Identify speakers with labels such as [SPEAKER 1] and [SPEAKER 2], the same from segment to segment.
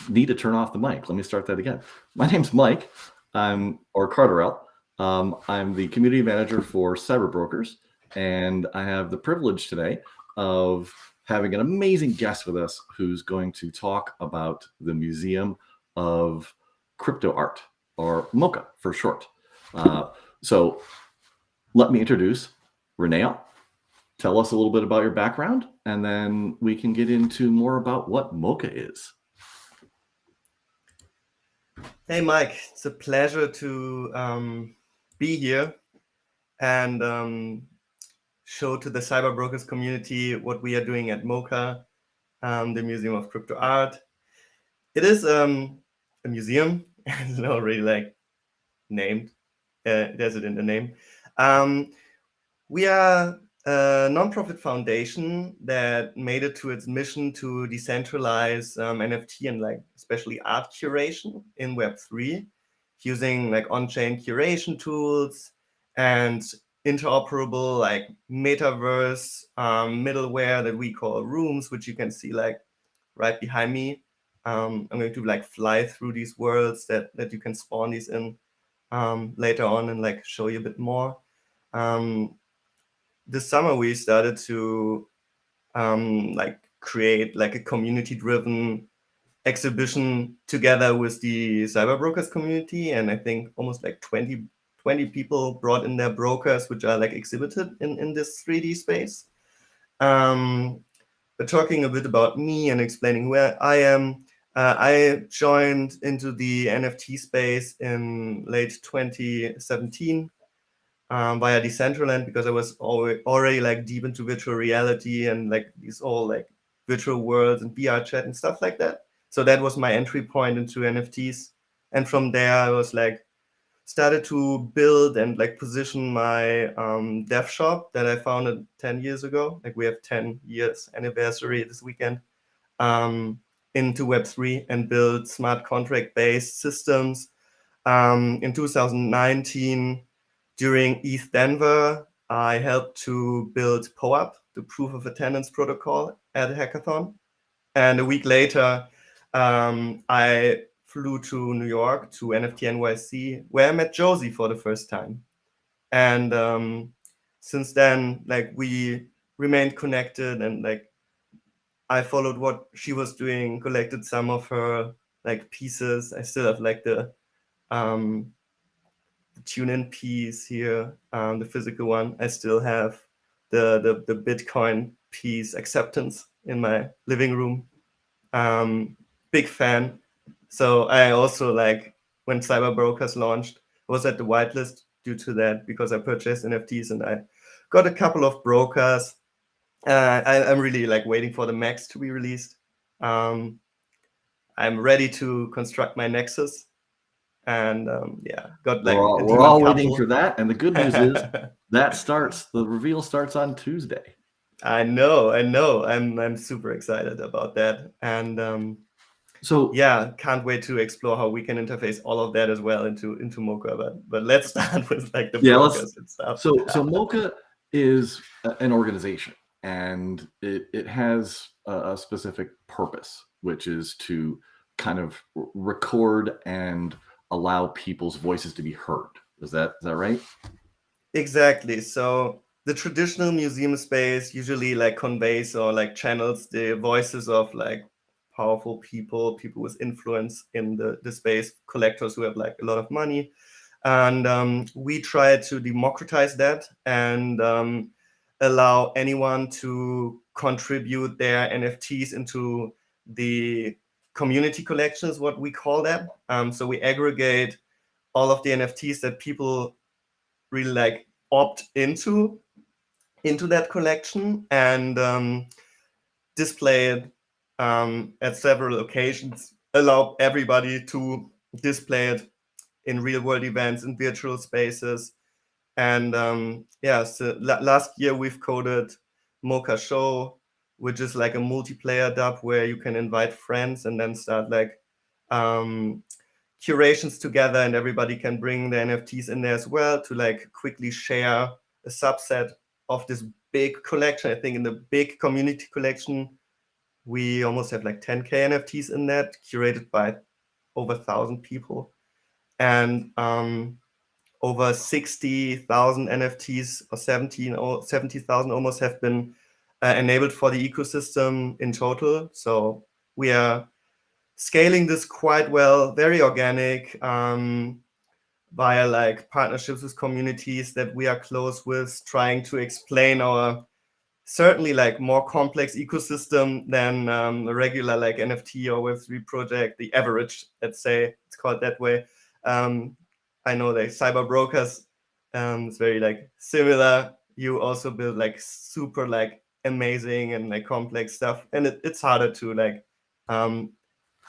[SPEAKER 1] need to turn off the mic. Let me start that again. My name's Mike, or Carterell. I'm the community manager for CyberBrokers, and I have the privilege today of having an amazing guest with us who's going to talk about the Museum of Crypto Art, or MOCA for short. So let me introduce Renee. Tell us a little bit about your background, and then we can get into more about what MOCA is.
[SPEAKER 2] Hey, Mike, it's a pleasure to be here and show to the CyberBrokers community what we are doing at MOCA, the Museum of Crypto Art. It is a museum, it's already named, there's it in the name. We are a nonprofit foundation that made it to its mission to decentralize NFT and especially art curation in Web3 using on-chain curation tools and interoperable metaverse middleware that we call rooms, which you can see right behind me. I'm going to fly through these worlds that you can spawn these in later on and show you a bit more. This summer we started to create a community-driven exhibition together with the CyberBrokers community, and I think almost 20 people brought in their brokers, which are exhibited in this 3D space. But talking a bit about me and explaining where I am, I joined into the NFT space in late 2017 via Decentraland, because I was already deep into virtual reality and these all virtual worlds and VR chat and stuff like that. So that was my entry point into NFTs. And from there I was started to build and position my dev shop that I founded 10 years ago. We have 10 years anniversary this weekend, into Web3 and build smart contract based systems. In 2019, during ETH Denver, I helped to build POAP, the Proof of Attendance protocol, at a hackathon. And a week later, I flew to New York to NFT NYC, where I met Josie for the first time. And since then, we remained connected, and I followed what she was doing, collected some of her pieces. I still have the tune-in piece here, the physical one. I still have the Bitcoin piece acceptance in my living room. Big fan. So I also when CyberBrokers launched, was at the whitelist due to that, because I purchased NFTs and I got a couple of brokers. I'm really waiting for the Max to be released. I'm ready to construct my Nexus. And got
[SPEAKER 1] we're all waiting for that, and the good news is the reveal starts on Tuesday.
[SPEAKER 2] I know. I'm super excited about that, and so can't wait to explore how we can interface all of that as well into MOCA. But let's start with the brokers and stuff.
[SPEAKER 1] So MOCA is an organization, and it has a specific purpose, which is to kind of record and allow people's voices to be heard. Is that right?
[SPEAKER 2] Exactly. So the traditional museum space usually conveys or channels the voices of powerful people with influence in the space, collectors who have a lot of money. And we try to democratize that and allow anyone to contribute their NFTs into the community collections, what we call that. So we aggregate all of the NFTs that people really opt into that collection, and display it at several locations, allow everybody to display it in real world events, in virtual spaces. And so last year we've coded MOCA Show, which is a multiplayer dub where you can invite friends and then start curations together, and everybody can bring their NFTs in there as well to quickly share a subset of this big collection. I think in the big community collection, We almost have like 10K NFTs in that, curated by over 1,000 people. And over 60,000 NFTs or 70,000 almost have been enabled for the ecosystem in total. So we are scaling this quite well, very organic, via like partnerships with communities that we are close with, trying to explain our certainly like more complex ecosystem than a regular like NFT or Web3 project, the average, let's say, it's called that way. I know that CyberBrokers is very like similar. You also build like super like amazing and like complex stuff, and it's harder to like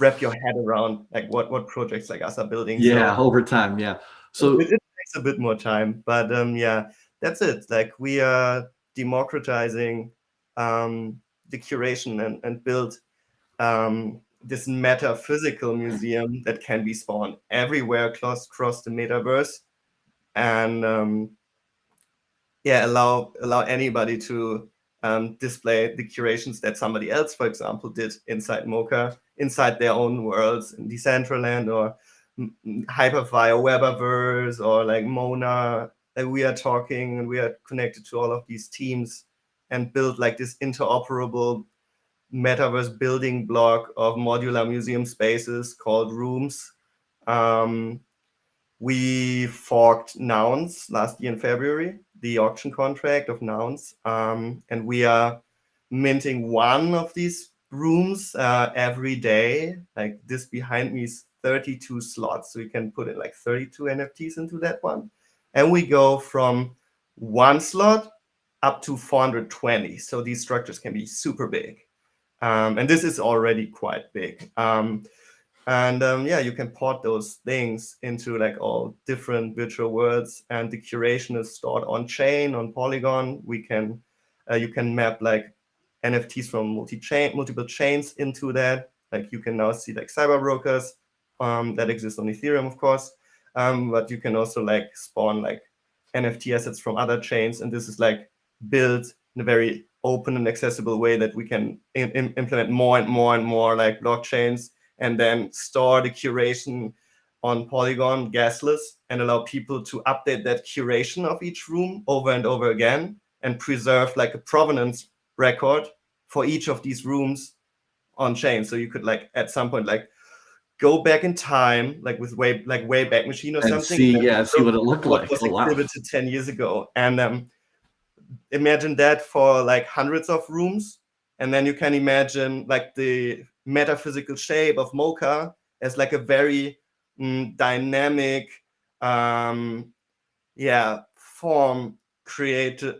[SPEAKER 2] wrap your head around like what projects like us are building.
[SPEAKER 1] Yeah,
[SPEAKER 2] So
[SPEAKER 1] over time. Yeah. So
[SPEAKER 2] it takes a bit more time, but yeah, that's it. Like we are democratizing the curation and build this metaphysical museum that can be spawned everywhere across the metaverse, and yeah, allow anybody to display the curations that somebody else, for example, did inside MOCA, inside their own worlds in Decentraland or Hyperfly or Webaverse or like Mona. And we are talking and we are connected to all of these teams and build like this interoperable metaverse building block of modular museum spaces called rooms. We forked Nouns last year in February, the auction contract of Nouns, and we are minting one of these rooms every day. Like this behind me is 32 slots, so we can put in like 32 NFTs into that one. And we go from one slot up to 420. So these structures can be super big. And this is already quite big. And yeah, you can port those things into like all different virtual worlds, and the curation is stored on chain on Polygon. We can you can map like NFTs from multiple chains into that. Like you can now see like CyberBrokers that exist on Ethereum, of course, but you can also like spawn like NFT assets from other chains, and this is like built in a very open and accessible way that we can implement more and more like blockchains, and then store the curation on Polygon gasless and allow people to update that curation of each room over and over again and preserve like a provenance record for each of these rooms on chain. So you could like at some point like go back in time, like with Wayback Machine or
[SPEAKER 1] and
[SPEAKER 2] something,
[SPEAKER 1] see,
[SPEAKER 2] and
[SPEAKER 1] yeah, see what it looked
[SPEAKER 2] what
[SPEAKER 1] like.
[SPEAKER 2] was
[SPEAKER 1] Oh wow.
[SPEAKER 2] exhibited 10 years ago. And imagine that for like hundreds of rooms. And then you can imagine like the metaphysical shape of MOCA as like a very dynamic form created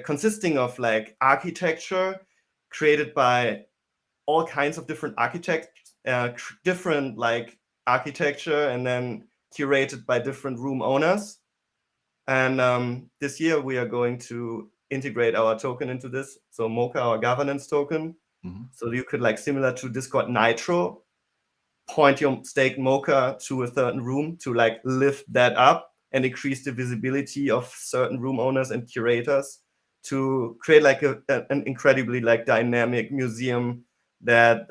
[SPEAKER 2] consisting of like architecture created by all kinds of different architects, different like architecture, and then curated by different room owners. And this year we are going to integrate our token into this. So MOCA, our governance token.
[SPEAKER 1] Mm-hmm.
[SPEAKER 2] So you could like similar to Discord Nitro, point your staked MOCA to a certain room to like lift that up and increase the visibility of certain room owners and curators to create like an incredibly like dynamic museum that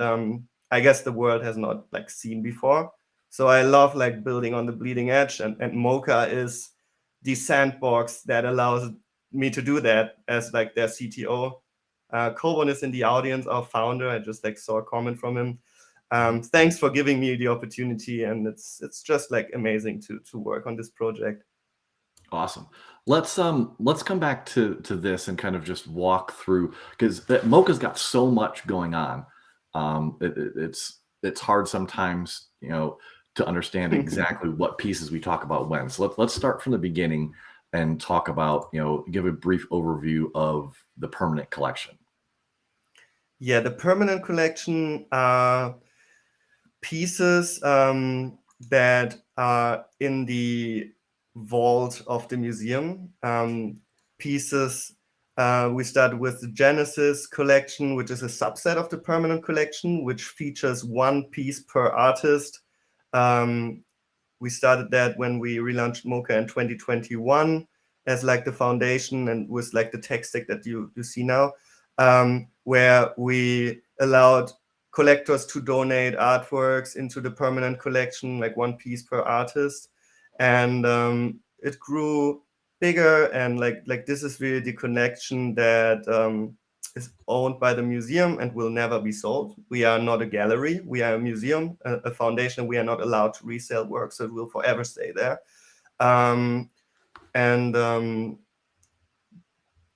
[SPEAKER 2] I guess the world has not like seen before. So I love like building on the bleeding edge, and MOCA is the sandbox that allows me to do that as like their CTO. Kobon is in the audience, our founder. I just like saw a comment from him. Thanks for giving me the opportunity, and it's just like amazing to work on this project.
[SPEAKER 1] Awesome. Let's come back to this and kind of just walk through, because MOCA's got so much going on. It's hard sometimes, you know, to understand exactly what pieces we talk about when. So let's start from the beginning and talk about, you know, give a brief overview of the permanent collection.
[SPEAKER 2] Yeah, the permanent collection are pieces that are in the vault of the museum. Pieces we started with the Genesis collection, which is a subset of the permanent collection, which features one piece per artist. We started that when we relaunched MOCA in 2021 as like the foundation and with like the tech stack that you see now. where we allowed collectors to donate artworks into the permanent collection, like one piece per artist. And it grew bigger, and like this is really the connection that is owned by the museum and will never be sold. We are not a gallery, we are a museum, a foundation. We are not allowed to resell work, so it will forever stay there.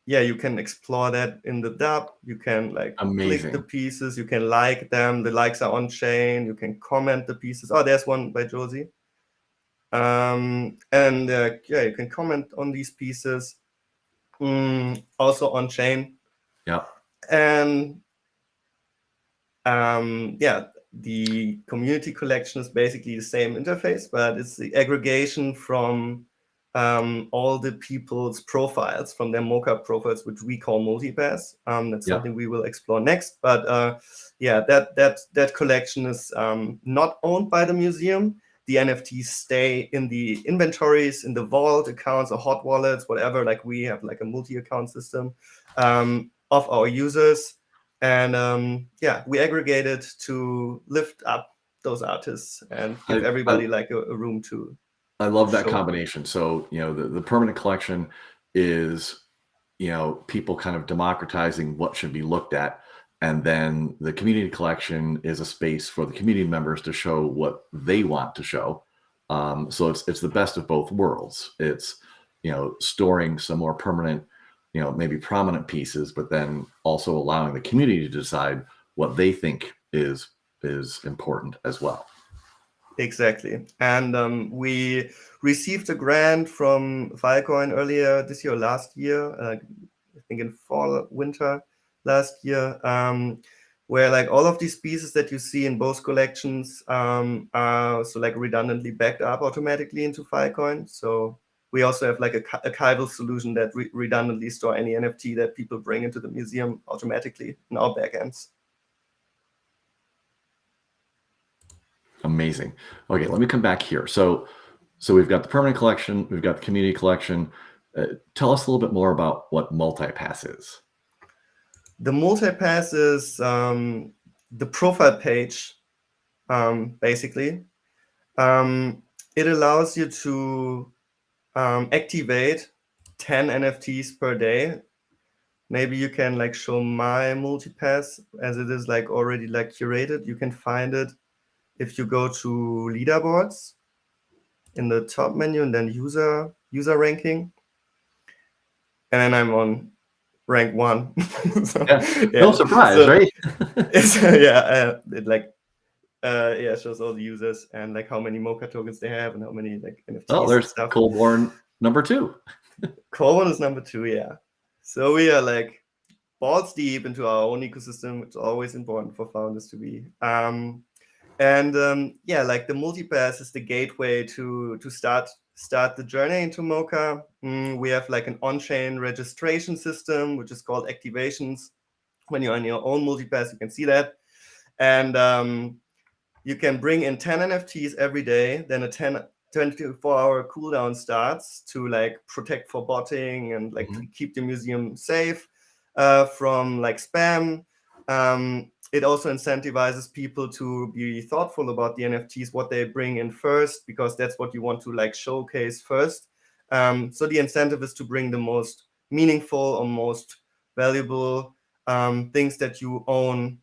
[SPEAKER 2] Yeah, you can explore that in the DApp. You can like click the pieces, you can like them. The likes are on chain. You can comment the pieces. Oh, there's one by Josie. Yeah, you can comment on these pieces. Also on chain.
[SPEAKER 1] Yeah.
[SPEAKER 2] And yeah, the community collection is basically the same interface, but it's the aggregation from all the people's profiles, from their MOCA profiles, which we call Multipass. That's something we will explore next. But yeah, that collection is not owned by the museum. The NFTs stay in the inventories, in the vault accounts or hot wallets, whatever. Like we have like a multi-account system of our users. And yeah, we aggregated to lift up those artists and give everybody like a room to.
[SPEAKER 1] I love that combination. So, you know, the permanent collection is, you know, people kind of democratizing what should be looked at. And then the community collection is a space for the community members to show what they want to show. So it's the best of both worlds. It's, you know, storing some more permanent, you know, maybe prominent pieces, but then also allowing the community to decide what they think is important as well.
[SPEAKER 2] Exactly. And we received a grant from Filecoin earlier this year, last year, I think in fall, winter last year, where like all of these pieces that you see in both collections are so like redundantly backed up automatically into Filecoin. So we also have like a archival solution that redundantly store any NFT that people bring into the museum automatically in our backends.
[SPEAKER 1] Amazing. Okay, let me come back here. So we've got the permanent collection, we've got the community collection. Tell us a little bit more about what Multipass is.
[SPEAKER 2] The Multipass is the profile page, basically. It allows you to activate 10 NFTs per day. Maybe you can like show my Multipass as it is like already like curated. You can find it if you go to leaderboards in the top menu and then user ranking. And then I'm on rank 1.
[SPEAKER 1] So, no surprise, so, right?
[SPEAKER 2] It like shows all the users and like how many MOCA tokens they have and how many like NFTs.
[SPEAKER 1] Oh, there's stuff. Colborn number 2.
[SPEAKER 2] Colborn is number 2, yeah. So we are like balls deep into our own ecosystem. It's always important for founders to be. Yeah, like the Multipass is the gateway to start the journey into MOCA. We have like an on-chain registration system, which is called activations. When you're on your own Multipass, you can see that. And you can bring in 10 NFTs every day. Then a 24-hour cooldown starts to like protect for botting and like keep the museum safe from like spam. It also incentivizes people to be thoughtful about the NFTs, what they bring in first, because that's what you want to like showcase first. So the incentive is to bring the most meaningful or most valuable things that you own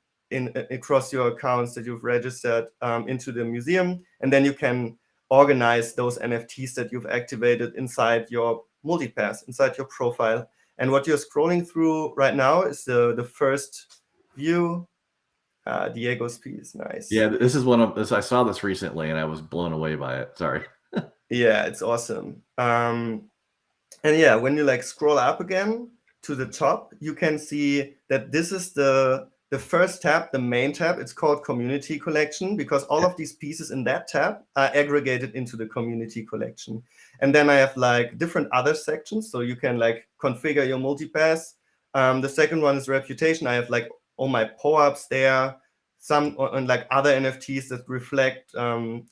[SPEAKER 2] across your accounts that you've registered into the museum. And then you can organize those NFTs that you've activated inside your Multipass, inside your profile. And what you're scrolling through right now is the first view. Diego's piece, nice.
[SPEAKER 1] Yeah, this is one of this. I saw this recently and I was blown away by it. Sorry.
[SPEAKER 2] Yeah, it's awesome. And yeah, when you like scroll up again to the top, you can see that this is the first tab, the main tab. It's called Community Collection because all of these pieces in that tab are aggregated into the Community Collection. And then I have like different other sections, so you can like configure your Multipass. The second one is Reputation. I have like all my POAPs there, some on like other NFTs that reflect.
[SPEAKER 1] So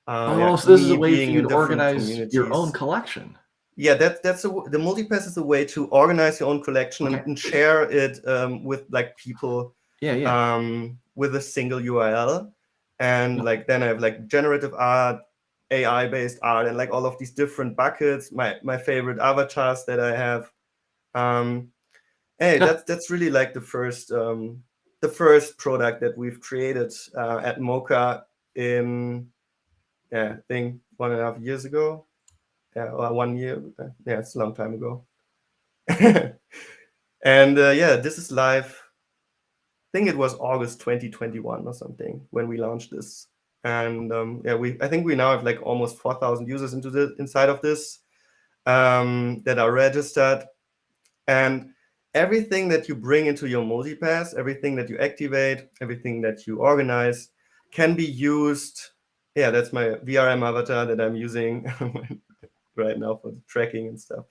[SPEAKER 1] this is a way for you to organize your own collection.
[SPEAKER 2] Yeah, the Multipass is a way to organize your own collection and share it with like people with a single URL. And like then I have like generative art, AI-based art, and like all of these different buckets. My favorite avatars that I have. Hey, that's really like the first product that we've created at MOCA in I think 1.5 years ago. Yeah, or 1 year. Yeah, it's a long time ago. And this is live. I think it was August 2021 or something when we launched this. And I think we now have like almost 4,000 users inside of this that are registered. And everything that you bring into your Multipass, everything that you activate, everything that you organize can be used. Yeah, that's my VRM avatar that I'm using right now for the tracking and stuff.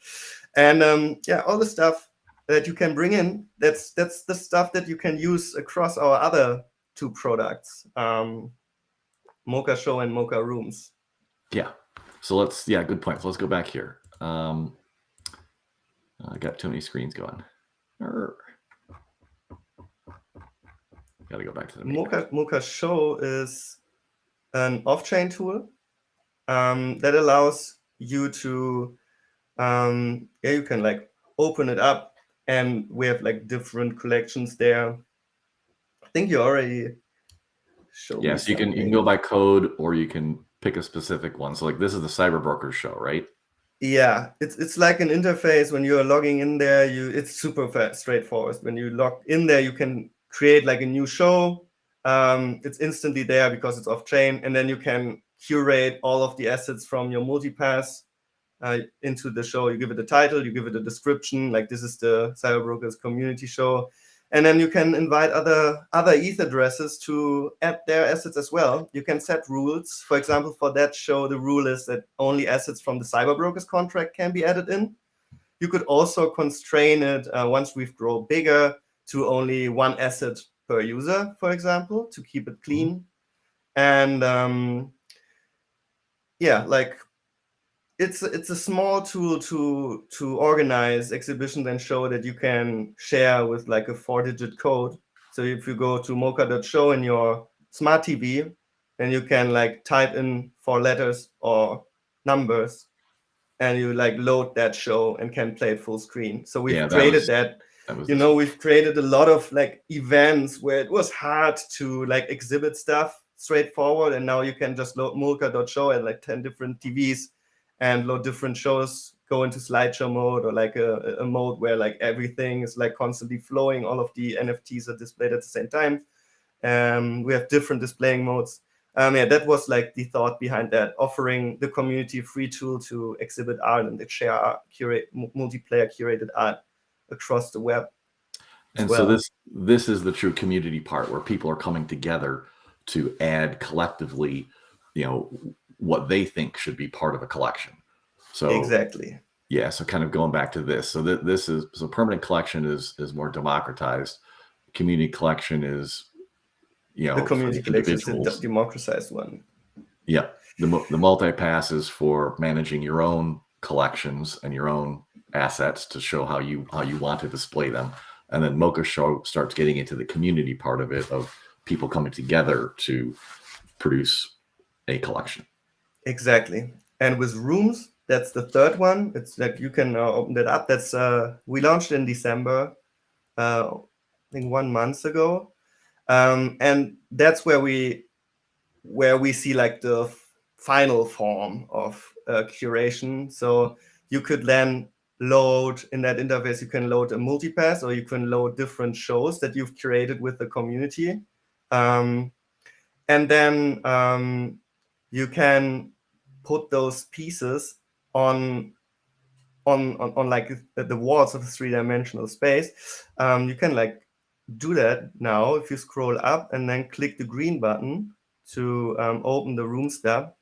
[SPEAKER 2] And all the stuff that you can bring in, that's the stuff that you can use across our other 2 products, MOCA Show and MOCA Rooms.
[SPEAKER 1] Yeah. So good point. So let's go back here. I got too many screens going. Got to go back to the
[SPEAKER 2] MOCA Show is an off-chain tool that allows you to, you can like open it up, and we have like different collections there. I think you already showed me
[SPEAKER 1] so you can go by code, or you can pick a specific one. So like this is the CyberBrokers show, right?
[SPEAKER 2] Yeah, it's like an interface when you're logging in there. It's super straightforward. When you log in there, you can create like a new show. It's instantly there because it's off chain, and then you can curate all of the assets from your Multipass into the show. You give it a title, you give it a description, like this is the CyberBrokers community show. And then you can invite other ETH addresses to add their assets as well. You can set rules. For example, for that show, the rule is that only assets from the CyberBrokers contract can be added in. You could also constrain it once we've grown bigger to only 1 asset per user, for example, to keep it clean. And like it's a small tool to organize exhibitions and show that you can share with like a 4-digit code. So if you go to moca.show in your smart TV, then you can like type in 4 letters or numbers, and you like load that show and can play it full screen. So we've created that. We've created a lot of like events where it was hard to like exhibit stuff straightforward, and now you can just load moca.show at like 10 different TVs and load different shows, go into slideshow mode, or like a mode where like everything is like constantly flowing. All of the NFTs are displayed at the same time. We have different displaying modes. That was like the thought behind that, offering the community a free tool to exhibit art and share multiplayer curated art across the web.
[SPEAKER 1] And so this is the true community part, where people are coming together to add collectively, what they think should be part of a collection. So
[SPEAKER 2] exactly.
[SPEAKER 1] Yeah. So kind of going back to this. So so permanent collection is more democratized. Community collection is,
[SPEAKER 2] the community collection is the democratized one.
[SPEAKER 1] Yeah. The Multipass is for managing your own collections and your own assets to show how you want to display them. And then MOCA Show starts getting into the community part of it, of people coming together to produce a collection.
[SPEAKER 2] Exactly. And with Rooms, that's the third one. It's like you can open that up. That's we launched in December, I think 1 month ago, and that's where we see like the final form of curation. So you could then load in that interface. You can load a Multipass, or you can load different shows that you've curated with the community, and then you can put those pieces on like the walls of a 3-dimensional space. You can like do that now if you scroll up and then click the green button to open the Rooms tab.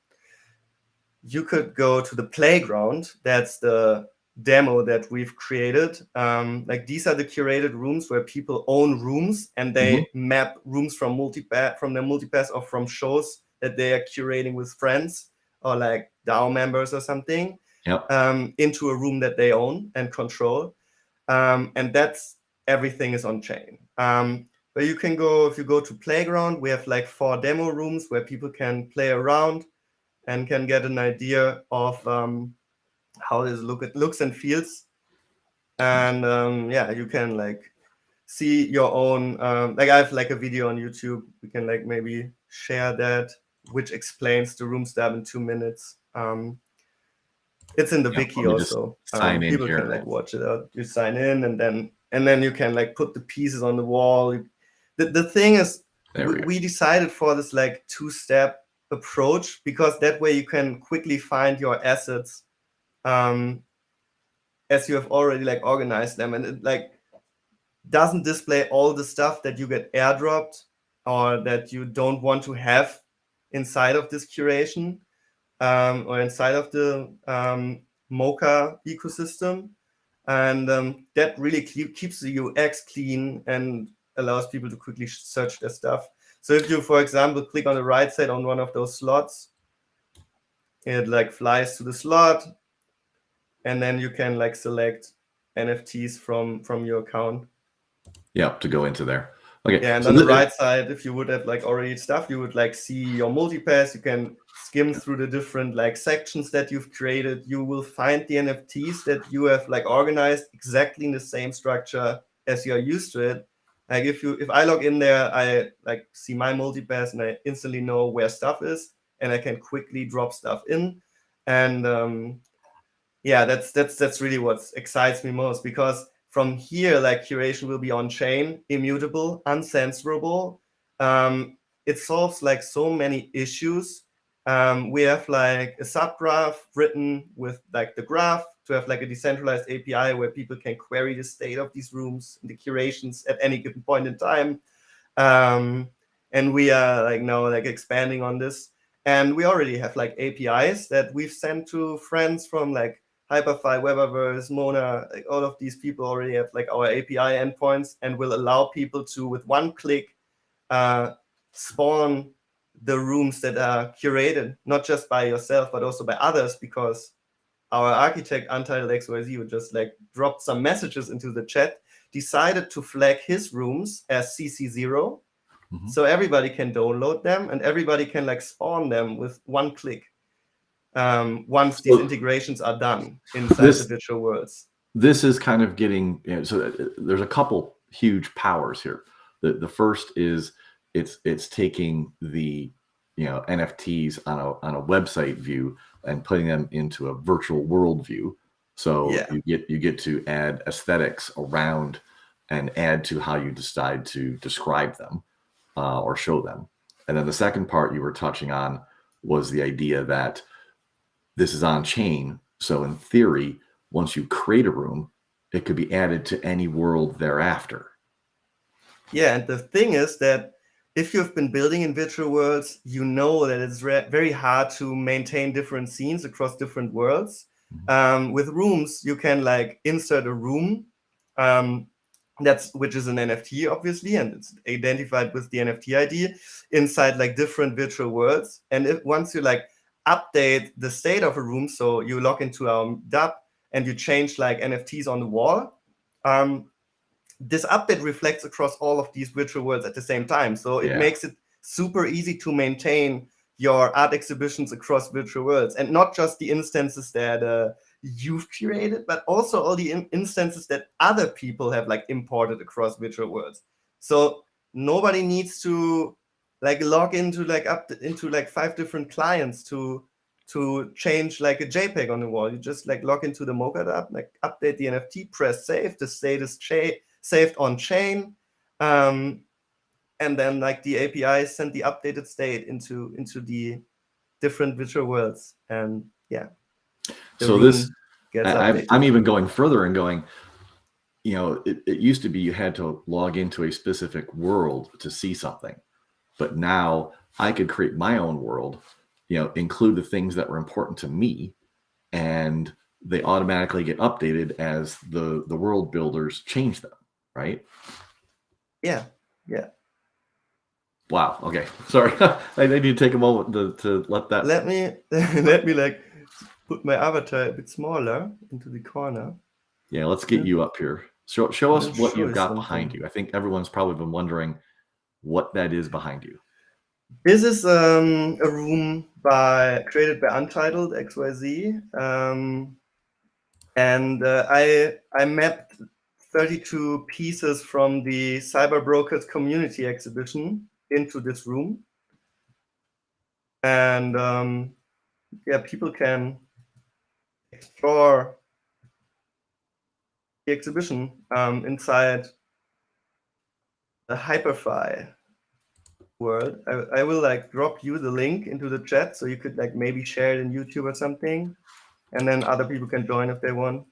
[SPEAKER 2] You could go to the playground. That's the demo that we've created. Like these are the curated rooms where people own rooms, and they map rooms from their Multipass or from shows that they are curating with friends or like DAO members or something. into a room that they own and control. And that's everything is on chain. But you can go, if you go to Playground, we have like 4 demo rooms where people can play around and can get an idea of how this looks and feels. And yeah, you can like see your own, like I have like a video on YouTube. We can like maybe share that, which explains the room style in 2 minutes. It's in the wiki also. People can like watch it out. You sign in, and then you can like put the pieces on the wall. The thing is, we decided for this like 2-step approach, because that way you can quickly find your assets as you have already like organized them, and it like doesn't display all the stuff that you get airdropped or that you don't want to have inside of this curation. Or inside of the MOCA ecosystem. And that really keeps the UX clean and allows people to quickly search their stuff. So if you, for example, click on the right side on one of those slots, it like flies to the slot, and then you can like select NFTs from your account.
[SPEAKER 1] Yeah, to go into there. Okay.
[SPEAKER 2] Yeah, and on the right side, if you would have like already stuff, you would like see your multipass. You can skim through the different like sections that you've created. You will find the NFTs that you have like organized exactly in the same structure as you're used to it. Like if I log in there, I like see my multipass and I instantly know where stuff is, and I can quickly drop stuff in. And yeah, that's really what excites me most, because from here, like curation will be on chain, immutable, uncensorable. It solves like so many issues. We have like a subgraph written with like the graph to have like a decentralized API where people can query the state of these rooms and the curations at any given point in time. And we are like now like expanding on this. And we already have like APIs that we've sent to friends from like Hyperfy, Webaverse, Mona, like all of these people already have like our API endpoints, and will allow people to, with one click, spawn the rooms that are curated, not just by yourself, but also by others, because our architect, Untitled XYZ, who just like dropped some messages into the chat, decided to flag his rooms as CC0. So everybody can download them and everybody can like spawn them with one click. Once these integrations are done inside the virtual worlds.
[SPEAKER 1] This is kind of getting, so there's a couple huge powers here. The first is it's taking the NFTs on a website view and putting them into a virtual world view. So you get to add aesthetics around and add to how you decide to describe them or show them. And then the second part you were touching on was the idea that this is on chain. So in theory, once you create a room, it could be added to any world thereafter.
[SPEAKER 2] Yeah, and the thing is that if you've been building in virtual worlds, you know that it's very hard to maintain different scenes across different worlds. With rooms, you can like insert a room, which is an NFT, obviously, and it's identified with the NFT ID inside like different virtual worlds. And once you like update the state of a room, so you log into our DApp and you change like NFTs on the wall, this update reflects across all of these virtual worlds at the same time. So it makes it super easy to maintain your art exhibitions across virtual worlds, and not just the instances that you've curated, but also all the instances that other people have like imported across virtual worlds. So nobody needs to like log into like into 5 different clients to change like a JPEG on the wall. You just like log into the MOCA app, like update the NFT, press save, the state is saved on chain, and then like the API send the updated state into the different virtual worlds, and
[SPEAKER 1] so this I'm even going further and going, it used to be you had to log into a specific world to see something, but now I could create my own world, include the things that were important to me, and they automatically get updated as the world builders change them, right?
[SPEAKER 2] Yeah.
[SPEAKER 1] Wow. Okay. Sorry. I need to take a moment to let that.
[SPEAKER 2] Let me like put my avatar a bit smaller into the corner.
[SPEAKER 1] Yeah, let's get you up here. Show us
[SPEAKER 2] I'll
[SPEAKER 1] what
[SPEAKER 2] show
[SPEAKER 1] you've
[SPEAKER 2] you
[SPEAKER 1] got behind
[SPEAKER 2] something.
[SPEAKER 1] you. I think everyone's probably been wondering what that is behind you.
[SPEAKER 2] This is a room created by Untitled XYZ, and I mapped 32 pieces from the CyberBrokers community exhibition into this room, and yeah, people can explore the exhibition inside the Hyperfi world. I will like drop you the link into the chat so you could like maybe share it in YouTube or something, and then other people can join if they want.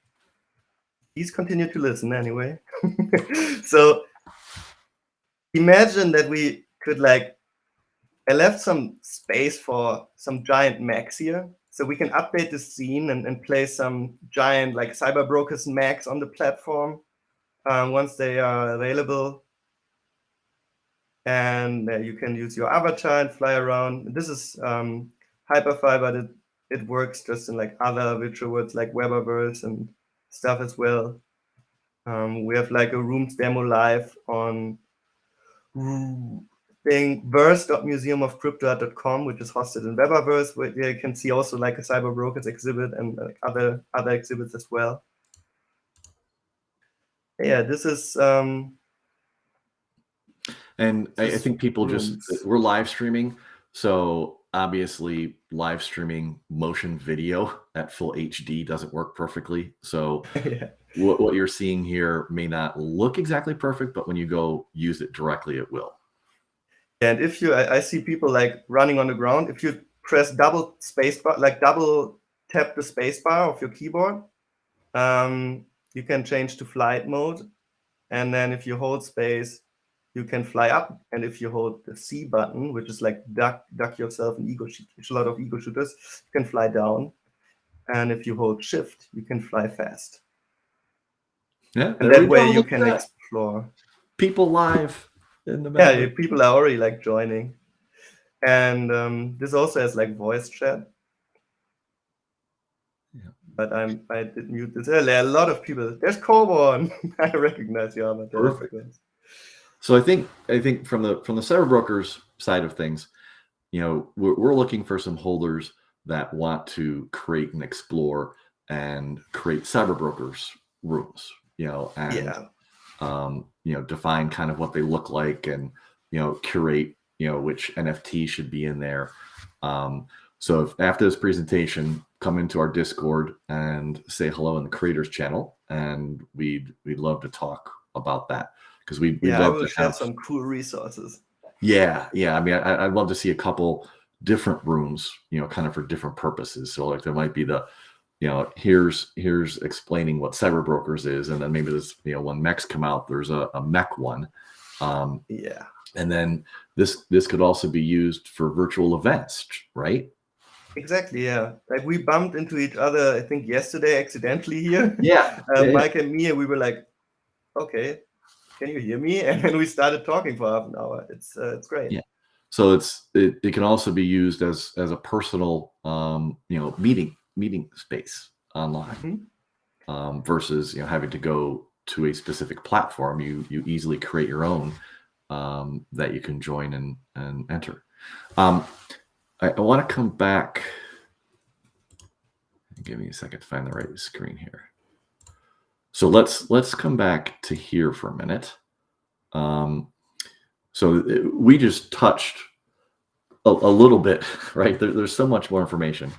[SPEAKER 2] Please continue to listen anyway. So imagine that we could like, I left some space for some giant mechs here, so we can update the scene and place some giant like CyberBrokers mechs on the platform once they are available. And you can use your avatar and fly around. This is Hyperfi, but it works just in like other virtual worlds like Webaverse and stuff as well. We have like a rooms demo live on verse.museumofcryptoart.com, which is hosted in Webaverse, where you can see also like a CyberBrokers exhibit and like other exhibits as well. Yeah, this is
[SPEAKER 1] And I think people
[SPEAKER 2] rooms.
[SPEAKER 1] we're live streaming. So obviously live streaming motion video at full HD doesn't work perfectly. So
[SPEAKER 2] Yeah.
[SPEAKER 1] what you're seeing here may not look exactly perfect, but when you go use it directly, it will.
[SPEAKER 2] And if you, I see people like running on the ground. If you press double spacebar, like double tap the spacebar of your keyboard, you can change to flight mode. And then if you hold space, you can fly up. And if you hold the C button, which is like duck yourself in ego shoot, a lot of ego shooters, you can fly down. And if you hold shift, you can fly fast.
[SPEAKER 1] Yeah,
[SPEAKER 2] And that way you can explore.
[SPEAKER 1] People live in the
[SPEAKER 2] Yeah, people are already like joining. And this also has like voice chat.
[SPEAKER 1] Yeah.
[SPEAKER 2] But I did mute this earlier. A lot of people. There's Coborn. I recognize you, but
[SPEAKER 1] Perfect. So I think from the CyberBrokers side of things, you know, we're looking for some holders that want to create and explore and create CyberBrokers rooms, you know, and
[SPEAKER 2] yeah.
[SPEAKER 1] You know, define kind of what they look like and, you know, curate, you know, which NFT should be in there. So if after this presentation, come into our Discord and say hello in the creators channel, and we'd love to talk about that, because we
[SPEAKER 2] I
[SPEAKER 1] love
[SPEAKER 2] will
[SPEAKER 1] to
[SPEAKER 2] share
[SPEAKER 1] have
[SPEAKER 2] some cool resources.
[SPEAKER 1] Yeah. I mean, I'd love to see a couple different rooms, you know, kind of for different purposes. So like there might be the, you know, here's explaining what CyberBrokers is, and then maybe there's, you know, when mechs come out, there's a mech one.
[SPEAKER 2] Yeah.
[SPEAKER 1] And then this could also be used for virtual events, right?
[SPEAKER 2] Exactly. Yeah. Like we bumped into each other, I think yesterday accidentally here.
[SPEAKER 1] Yeah.
[SPEAKER 2] Mike and me, and we were like, okay, can you hear me? And then we started talking for half an hour. It's great.
[SPEAKER 1] Yeah. So it can also be used as a personal, you know, meeting space online. Versus, you know, having to go to a specific platform. You easily create your own that you can join and enter. I want to come back. Give me a second to find the right screen here. So let's come back to here for a minute. So we just touched a little bit, right? There's so much more information.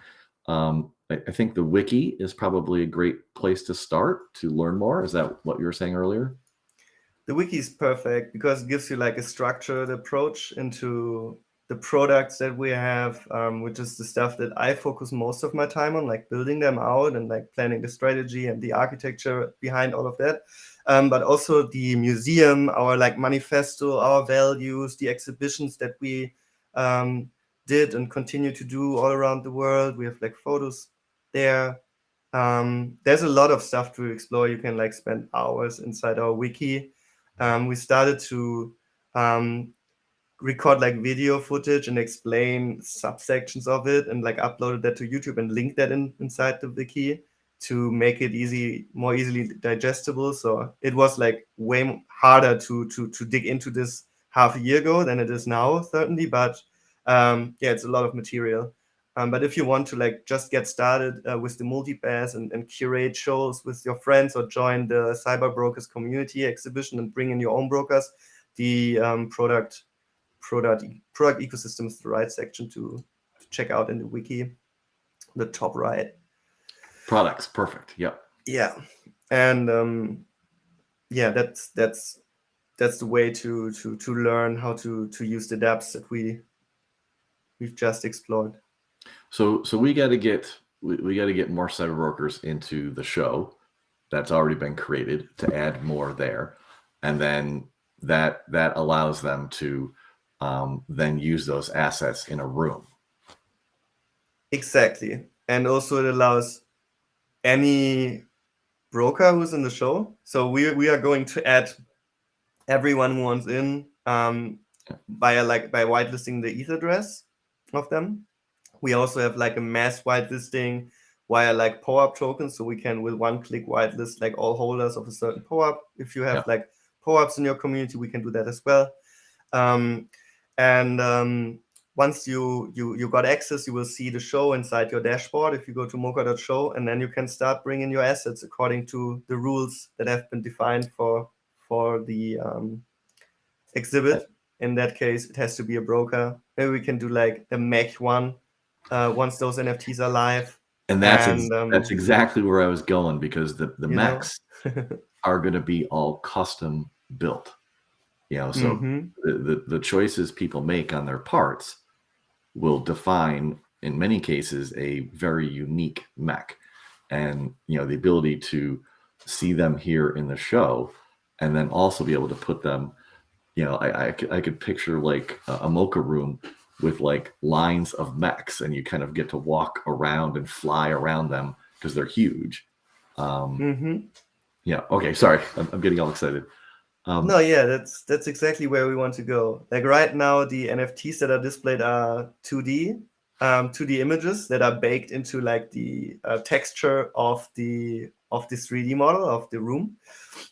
[SPEAKER 1] I think the wiki is probably a great place to start to learn more. Is that what you were saying earlier?
[SPEAKER 2] The wiki is perfect because it gives you like a structured approach into the products that we have, which is the stuff that I focus most of my time on, like building them out and like planning the strategy and the architecture behind all of that. But also the museum, our like manifesto, our values, the exhibitions that we did and continue to do all around the world. We have like photos there. There's a lot of stuff to explore. You can like spend hours inside our wiki. We started to record like video footage and explain subsections of it and like uploaded that to YouTube and linked that inside the wiki to make it more easily digestible. So it was like way harder to dig into this half a year ago than it is now, certainly. But yeah, it's a lot of material. But if you want to like just get started with the Multipass and curate shows with your friends or join the CyberBrokers community exhibition and bring in your own brokers, the product ecosystem is the right section to check out in the wiki, the top right.
[SPEAKER 1] Products, perfect. Yep.
[SPEAKER 2] Yeah, and yeah, that's the way to learn how to use the dApps that we've just explored.
[SPEAKER 1] So we got to get more CyberBrokers into the show that's already been created to add more there, and then that allows them to then use those assets in a room.
[SPEAKER 2] Exactly, and also it allows any broker who's in the show. So we are going to add everyone who wants in by whitelisting the ETH address of them. We also have like a mass whitelisting via like POAP tokens, so we can with one click whitelist like all holders of a certain POAP. If you have like POAPs in your community, we can do that as well. Once you got access, you will see the show inside your dashboard if you go to moca.show, and then you can start bringing your assets according to the rules that have been defined for the exhibit. In that case, it has to be a broker. Maybe we can do like a MEC one once those NFTs are live.
[SPEAKER 1] And that's exactly where I was going, because the MECs are going to be all custom built. So the choices people make on their parts will define, in many cases, a very unique MEC. And the ability to see them here in the show, and then also be able to put them, I could picture like a MOCA room with like lines of MECs, and you kind of get to walk around and fly around them because they're huge. Yeah. Okay. Sorry, I'm getting all excited.
[SPEAKER 2] No, yeah, that's exactly where we want to go. Like right now, the NFTs that are displayed are 2D images that are baked into like the texture of the 3D model of the room.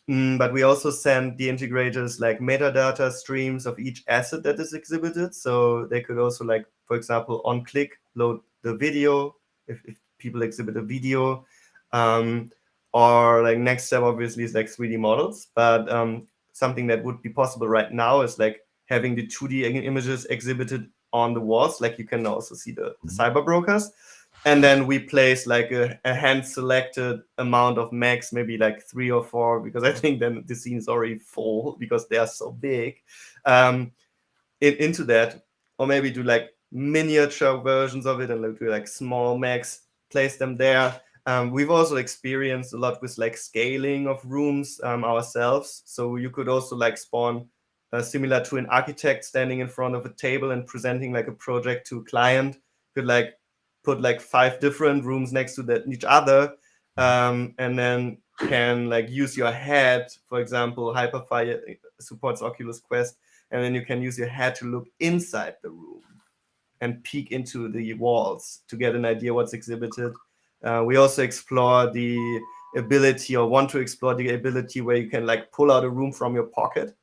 [SPEAKER 2] But we also send the integrators like metadata streams of each asset that is exhibited. So they could also like, for example, on click, load the video if people exhibit a video. Or like next step obviously is like 3D models. But something that would be possible right now is like having the 2D images exhibited on the walls. Like you can also see the CyberBrokers. And then we place like a hand-selected amount of MECs, maybe like 3 or 4, because I think then the scene is already full because they are so big, into that. Or maybe do like miniature versions of it and do like small MECs, place them there. We've also experienced a lot with like scaling of rooms ourselves. So you could also like spawn similar to an architect standing in front of a table and presenting like a project to a client. Could like put like 5 different rooms next to each other, and then can like use your head. For example, Hyperfire supports Oculus Quest, and then you can use your head to look inside the room and peek into the walls to get an idea what's exhibited. We also explore the ability, or want to explore the ability, where you can like pull out a room from your pocket,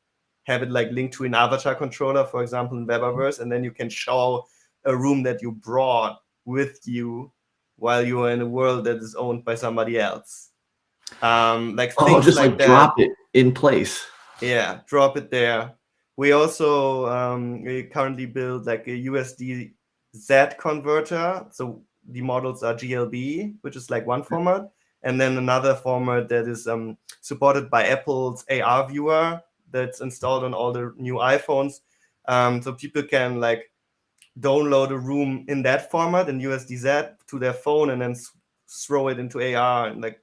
[SPEAKER 2] have it like linked to an avatar controller, for example, in Metaverse, and then you can show a room that you brought with you while you are in a world that is owned by somebody else. Like things
[SPEAKER 1] just
[SPEAKER 2] like that.
[SPEAKER 1] Drop it in place.
[SPEAKER 2] Yeah, drop it there. We also we currently build like a USD-Z converter. So the models are GLB, which is like one format, and then another format that is supported by Apple's AR viewer that's installed on all the new iPhones. So people can like download a room in that format in USD-Z to their phone, and then throw it into AR and like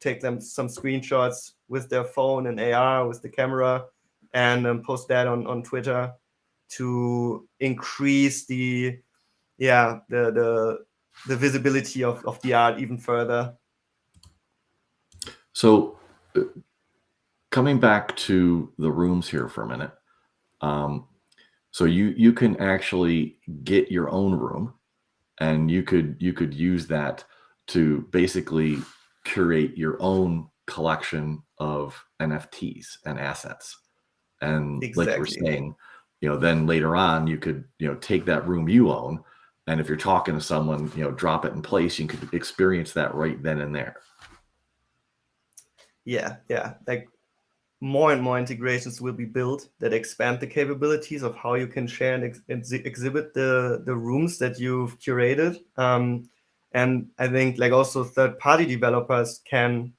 [SPEAKER 2] take them some screenshots with their phone and AR with the camera, and post that on Twitter to increase the visibility of the art even further.
[SPEAKER 1] So coming back to the rooms here for a minute. So you can actually get your own room, and you could use that to basically curate your own collection of NFTs and assets. And like you were
[SPEAKER 2] Exactly.
[SPEAKER 1] saying, then later on you could, take that room you own, and if you're talking to someone, drop it in place. You could experience that right then and there.
[SPEAKER 2] Yeah, like more and more integrations will be built that expand the capabilities of how you can share and exhibit the rooms that you've curated. And I think like also third-party developers can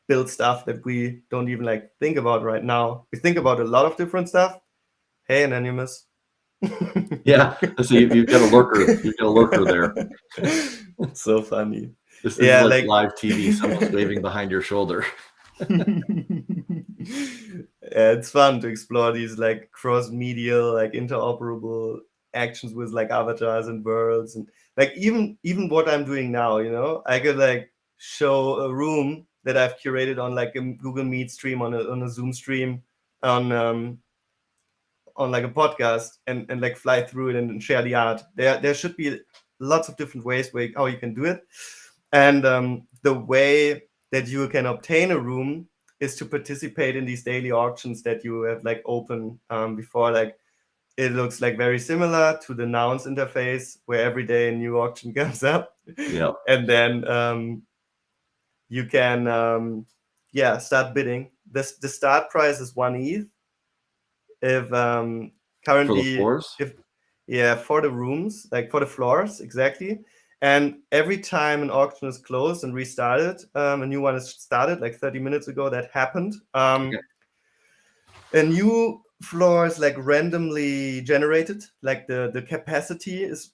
[SPEAKER 2] build stuff that we don't even like think about right now. We think about a lot of different stuff. Hey, Anonymous.
[SPEAKER 1] Yeah, so you've got a lurker. You've got a lurker there.
[SPEAKER 2] So funny.
[SPEAKER 1] This is
[SPEAKER 2] Yeah,
[SPEAKER 1] like
[SPEAKER 2] like
[SPEAKER 1] live TV. Someone's waving behind your shoulder.
[SPEAKER 2] Yeah, it's fun to explore these like cross-media, like interoperable actions with like avatars and worlds, and like even what I'm doing now, I could like show a room that I've curated on like a Google Meet stream, on a Zoom stream, on like a podcast, and like fly through it and share the art. There should be lots of different ways how you can do it, and the way that you can obtain a room is to participate in these daily auctions that you have like open before. Like it looks like very similar to the Nouns interface, where every day a new auction comes up.
[SPEAKER 1] Yeah.
[SPEAKER 2] And then you can start bidding. The start price is 1 ETH. If currently
[SPEAKER 1] For the floors?
[SPEAKER 2] for the rooms, like for the floors, exactly. And every time an auction is closed and restarted, a new one is started like 30 minutes ago. That happened.
[SPEAKER 1] Okay.
[SPEAKER 2] A new floor is like randomly generated. Like the capacity is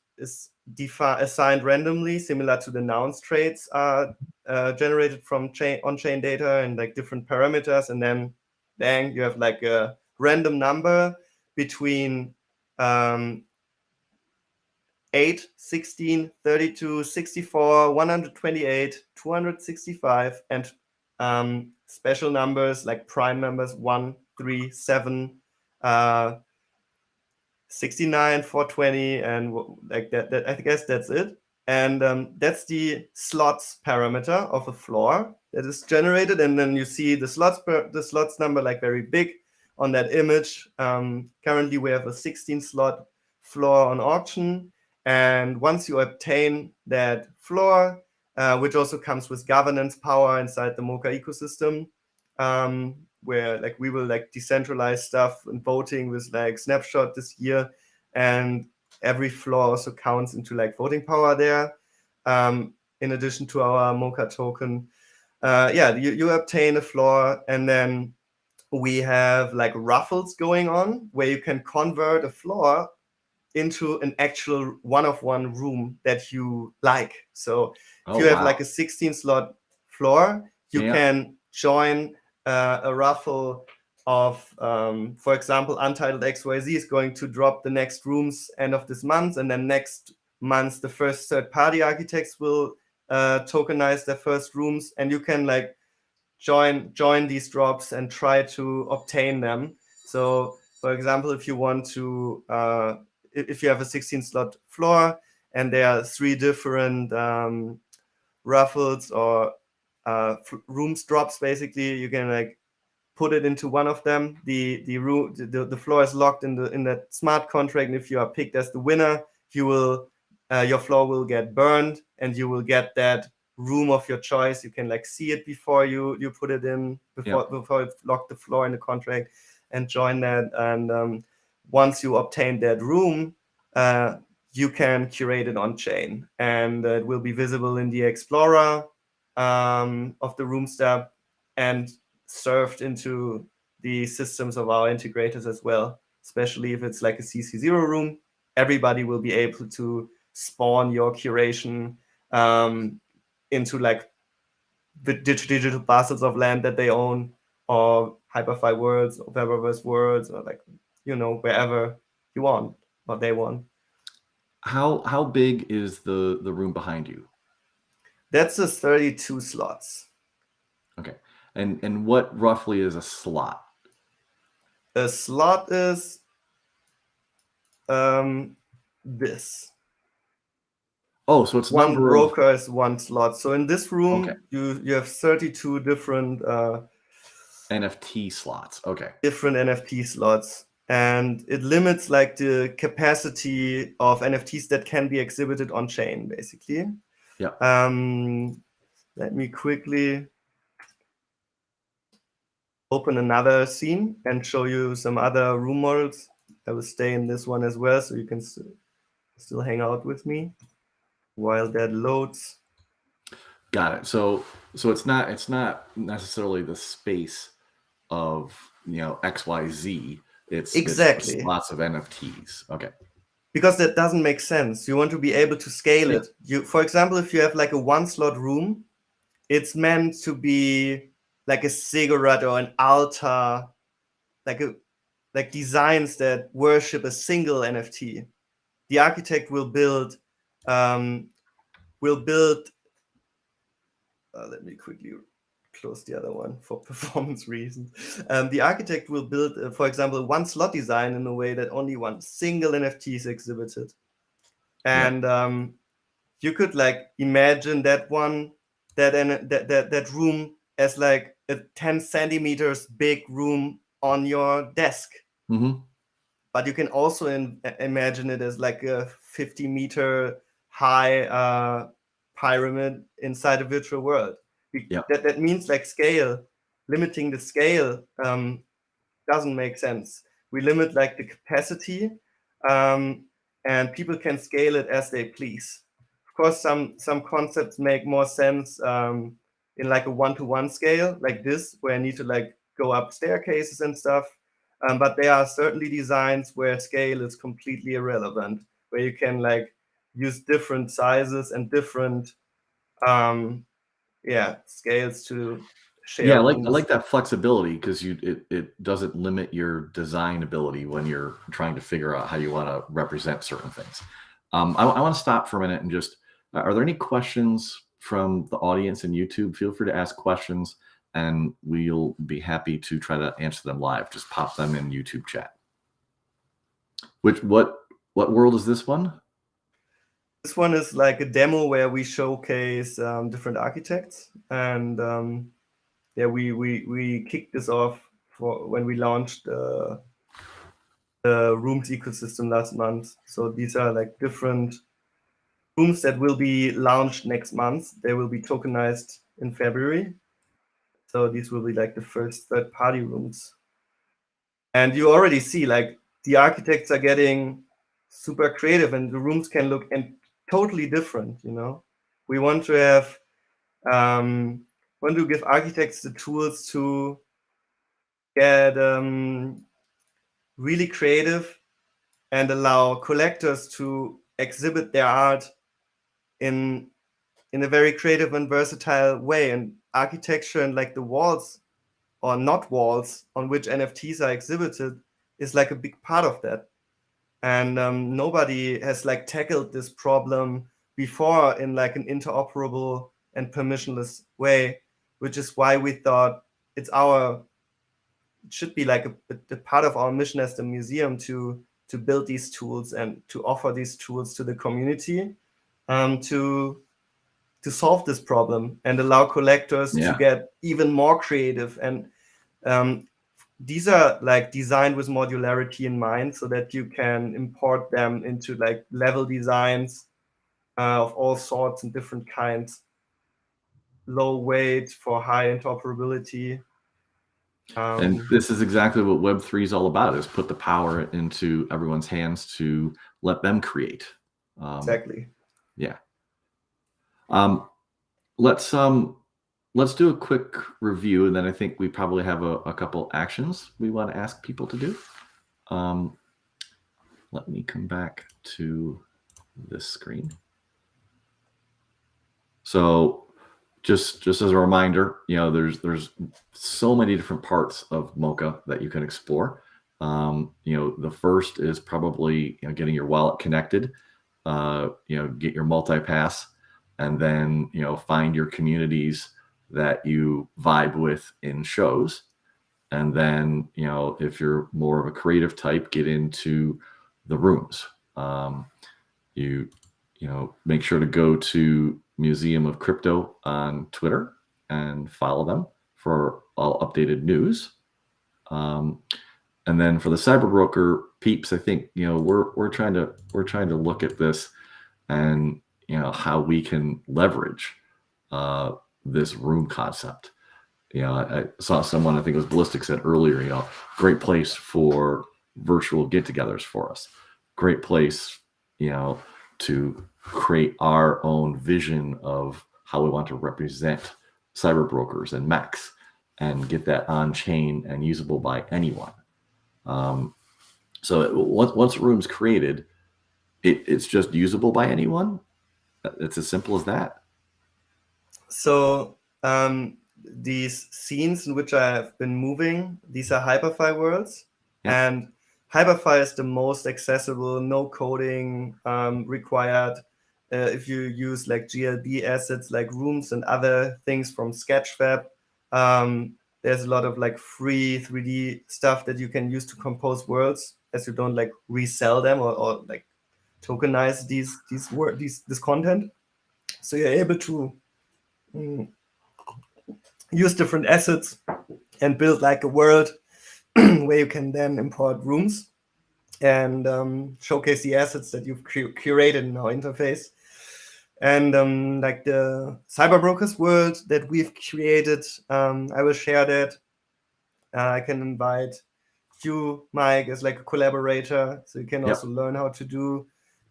[SPEAKER 2] assigned randomly, similar to the nouns traits are generated from on-chain data and like different parameters. And then, bang, you have like a random number between 8, 16, 32, 64, 128, 265, and special numbers like prime numbers 1, 3, 7, 69, 420, and like that. I guess that's it. And that's the slots parameter of a floor that is generated. And then you see the slots number like very big on that image. Currently, we have a 16 slot floor on auction. And once you obtain that floor, which also comes with governance power inside the MOCA ecosystem, where like we will like decentralize stuff and voting with like Snapshot this year, and every floor also counts into like voting power there. In addition to our MOCA token, you obtain a floor, and then we have like raffles going on where you can convert a floor into an actual one-of-one room that you like. So if you have like a 16 slot floor, you can join a raffle of, for example, Untitled XYZ is going to drop the next rooms end of this month, and then next month the first third-party architects will tokenize their first rooms, and you can like join these drops and try to obtain them. So for example, if you want to if you have a 16 slot floor and there are 3 different raffles or rooms drops, basically you can like put it into one of them. The floor is locked in that smart contract, and if you are picked as the winner, you will your floor will get burned, and you will get that room of your choice. You can like see it before you put it in, before you lock the floor in the contract and join that. And once you obtain that room, you can curate it on chain, and it will be visible in the explorer of the room step and served into the systems of our integrators as well. Especially if it's like a CC0 room, everybody will be able to spawn your curation into like the digital parcels of land that they own, or Hyperfy worlds, or Webverse worlds, or like wherever you want or they want.
[SPEAKER 1] How big is the room behind you?
[SPEAKER 2] That's a 32 slots.
[SPEAKER 1] Okay, and what roughly is a slot?
[SPEAKER 2] A slot is this.
[SPEAKER 1] Oh, so it's
[SPEAKER 2] One
[SPEAKER 1] number
[SPEAKER 2] broker is one slot. So in this room,
[SPEAKER 1] Okay.
[SPEAKER 2] you have 32 different
[SPEAKER 1] NFT slots. Okay.
[SPEAKER 2] different NFT slots, and it limits like the capacity of NFTs that can be exhibited on chain, basically.
[SPEAKER 1] Yeah.
[SPEAKER 2] Let me quickly open another scene and show you some other room models. I will stay in this one as well, so you can still hang out with me while that loads.
[SPEAKER 1] Got it. So it's not necessarily the space of XYZ. It's
[SPEAKER 2] Exactly.
[SPEAKER 1] lots of NFTs. Okay.
[SPEAKER 2] Because that doesn't make sense. You want to be able to scale it. For example, if you have like a one slot room, it's meant to be like a ziggurat or an altar, like designs that worship a single NFT. The architect will build. Let me quickly close the other one for performance reasons. The architect will build, for example, one slot design in a way that only one single NFT is exhibited. And you could like imagine that room as like a 10 centimeters big room on your desk.
[SPEAKER 1] Mm-hmm.
[SPEAKER 2] But you can also imagine it as like a 50-meter high pyramid inside a virtual world. That means like scale, limiting the scale doesn't make sense. We limit like the capacity, and people can scale it as they please. Of course, some concepts make more sense in like a one-to-one scale, like this, where I need to like go up staircases and stuff. But there are certainly designs where scale is completely irrelevant, where you can like use different sizes and different scales to share.
[SPEAKER 1] I like that flexibility because it doesn't limit your design ability when you're trying to figure out how you want to represent certain things. I want to stop for a minute and just, are there any questions from the audience in YouTube? Feel free to ask questions and we'll be happy to try to answer them live. Just pop them in YouTube chat. What world is this one?
[SPEAKER 2] This one is like a demo where we showcase different architects, and we kicked this off for when we launched the rooms ecosystem last month. So these are like different rooms that will be launched next month. They will be tokenized in February. So these will be like the first third-party rooms. And you already see like the architects are getting super creative and the rooms can look totally different, We want to have want to give architects the tools to get really creative and allow collectors to exhibit their art in a very creative and versatile way. And architecture and like the walls or not walls on which NFTs are exhibited is like a big part of that. And nobody has like tackled this problem before in like an interoperable and permissionless way, which is why we thought it should be like a part of our mission as the museum to build these tools and to offer these tools to the community to solve this problem and allow collectors to get even more creative. And these are like designed with modularity in mind so that you can import them into like level designs of all sorts and different kinds, low weight for high interoperability.
[SPEAKER 1] And this is exactly what Web3 is all about, is put the power into everyone's hands to let them create.
[SPEAKER 2] Exactly.
[SPEAKER 1] Yeah. Let's do a quick review, and then I think we probably have a couple actions we want to ask people to do. Let me come back to this screen. So just as a reminder, there's so many different parts of MOCA that you can explore. The first is probably getting your wallet connected, get your Multipass, and then find your communities that you vibe with in shows. And then if you're more of a creative type, get into the rooms. Make sure to go to Museum of Crypto on Twitter and follow them for all updated news. And then for the cyberbroker peeps, I think we're trying to look at this and how we can leverage this room concept. I saw someone, I think it was Ballistic, said earlier, great place for virtual get-togethers for us. Great place, to create our own vision of how we want to represent cyberbrokers and MECs and get that on chain and usable by anyone. So once a room's created, it's just usable by anyone. It's as simple as that.
[SPEAKER 2] So these scenes in which I have been moving, these are Hyperfi worlds. Yeah. And Hyperfi is the most accessible, no coding required. If you use like GLB assets like rooms and other things from Sketchfab, there's a lot of like free 3D stuff that you can use to compose worlds, as you don't like resell them or like tokenize this content. So you're able to use different assets and build like a world where you can then import rooms and showcase the assets that you've curated in our interface. And like the CyberBrokers world that we've created, I will share that. I can invite you, Mike, as like a collaborator, so you can also learn how to do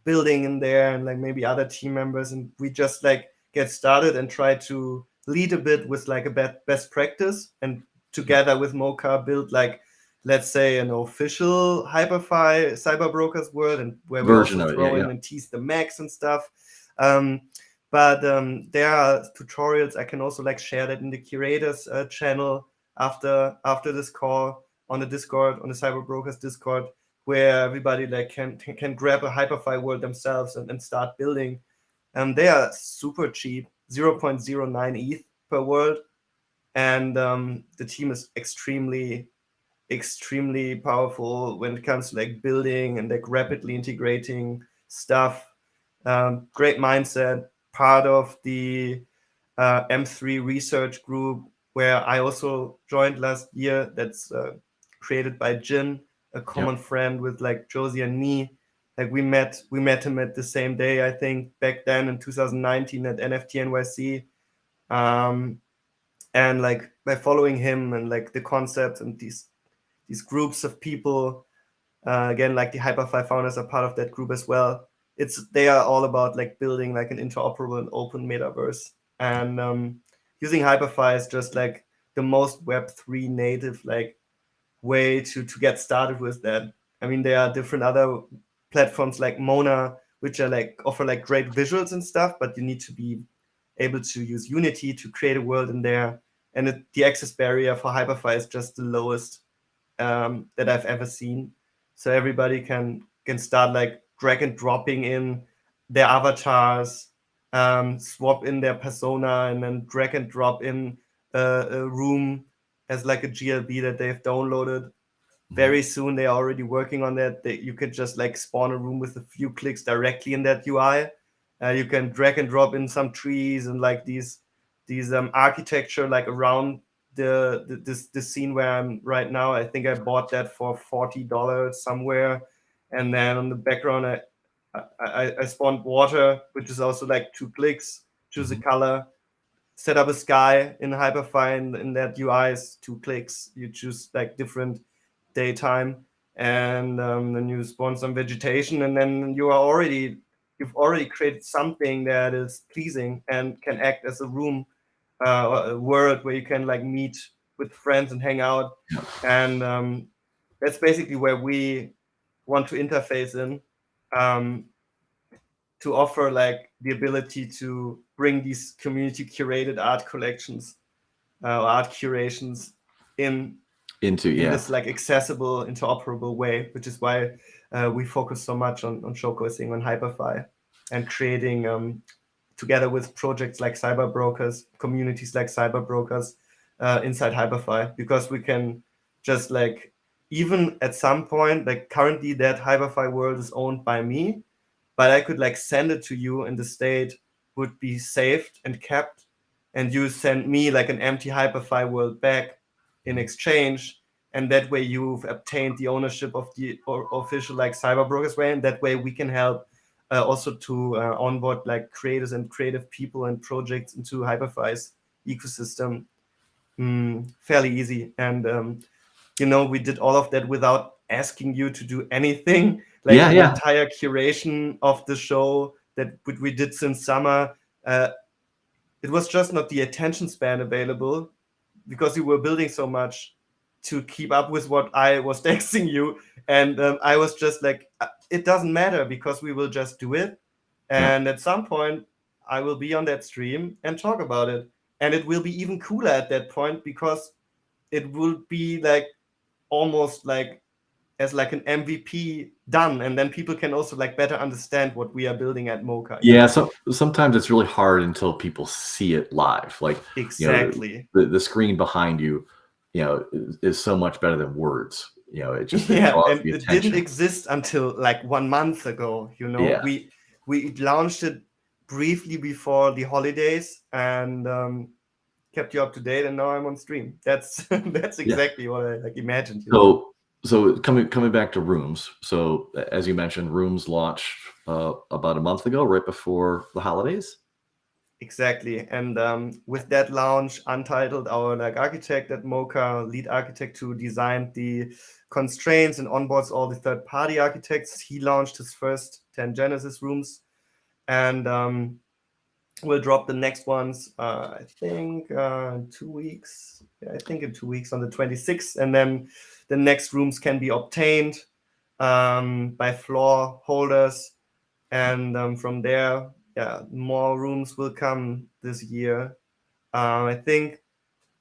[SPEAKER 2] building in there, and like maybe other team members, and we just like get started and try to lead a bit with like a best practice, and together with MOCA build like, let's say, an official Hyperfi CyberBrokers world, and where we also throw in and tease the max and stuff. But there are tutorials. I can also like share that in the curators channel after this call on the Discord, on the CyberBrokers Discord, where everybody like can grab a Hyperfi world themselves and start building. They are super cheap, 0.09 ETH per world, and the team is extremely powerful when it comes to like building and like rapidly integrating stuff. Great mindset, part of the M3 research group where I also joined last year. That's created by Jin, a common friend with like Josie and me. Like we met him at the same day, I think, back then in 2019 at NFT NYC. And like by following him and like the concepts and these groups of people, again, like the Hyperfi founders are part of that group as well. They are all about like building like an interoperable and open metaverse, and using Hyperfi is just like the most Web3 native like way to get started with that. I mean, there are different other platforms like Mona, which are like offer like great visuals and stuff, but you need to be able to use Unity to create a world in there. And the access barrier for Hyperfi is just the lowest that I've ever seen. So everybody can start like drag and dropping in their avatars, swap in their persona, and then drag and drop in a room as like a GLB that they've downloaded. Very soon they're already working on that. You could just like spawn a room with a few clicks directly in that UI. You can drag and drop in some trees and like these architecture like around the scene where I'm right now. I think I bought that for $40 somewhere, and then on the background I spawned water, which is also like 2 clicks. Choose a color, set up a sky in Hyperfi, in that UI is 2 clicks. You choose like different daytime, and then you spawn some vegetation, and then you've already created something that is pleasing and can act as a room, a world where you can like meet with friends and hang out. And that's basically where we want to interface in, to offer like the ability to bring these community curated art collections, art curations in this like accessible, interoperable way, which is why we focus so much on showcasing on Hyperfi and creating together with projects like CyberBrokers, communities like CyberBrokers inside Hyperfi, because we can just like even at some point, like currently that Hyperfi world is owned by me, but I could like send it to you and the state would be saved and kept, and you send me like an empty Hyperfi world back in exchange, and that way you've obtained the ownership of the official like CyberBrokers way, and that way we can help also to onboard like creators and creative people and projects into Hyperfi's ecosystem fairly easy. And you know, we did all of that without asking you to do anything. Like the entire curation of the show that we did since summer, it was just not the attention span available because you were building so much to keep up with what I was texting you. And I was just like, it doesn't matter because we will just do it. And at some point, I will be on that stream and talk about it. And it will be even cooler at that point because it will be like almost like as like an MVP done, and then people can also like better understand what we are building at MOCA.
[SPEAKER 1] Yeah, so sometimes it's really hard until people see it live. Like
[SPEAKER 2] exactly,
[SPEAKER 1] you know, the screen behind you, you know, is so much better than words. You know, it just
[SPEAKER 2] and it didn't exist until like 1 month ago. You know, we launched it briefly before the holidays and kept you up to date, and now I'm on stream. That's exactly what I like imagined.
[SPEAKER 1] So coming back to Rooms. So as you mentioned, Rooms launched about a month ago, right before the holidays.
[SPEAKER 2] Exactly, and with that launch, Untitled, our like architect at MOCA, lead architect who designed the constraints and onboards all the third-party architects, he launched his first 10 Genesis rooms, and we'll drop the next ones, I think, in 2 weeks. Yeah, I think in 2 weeks on the 26th, and then the next rooms can be obtained by floor holders, and from there, more rooms will come this year. I think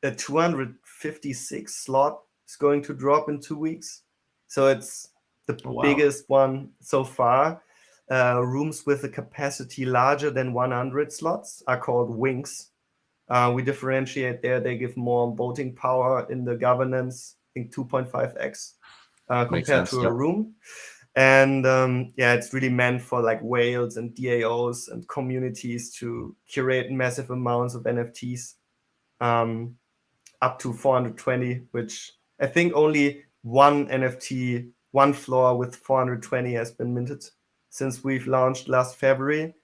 [SPEAKER 2] a 256 slot is going to drop in 2 weeks, so it's the biggest one so far. Rooms with a capacity larger than 100 slots are called wings. We differentiate there. They give more voting power in the governance, I think 2.5x compared to a room. And it's really meant for like whales and DAOs and communities to curate massive amounts of NFTs, up to 420, which I think only one NFT, one floor with 420 has been minted since we've launched last February.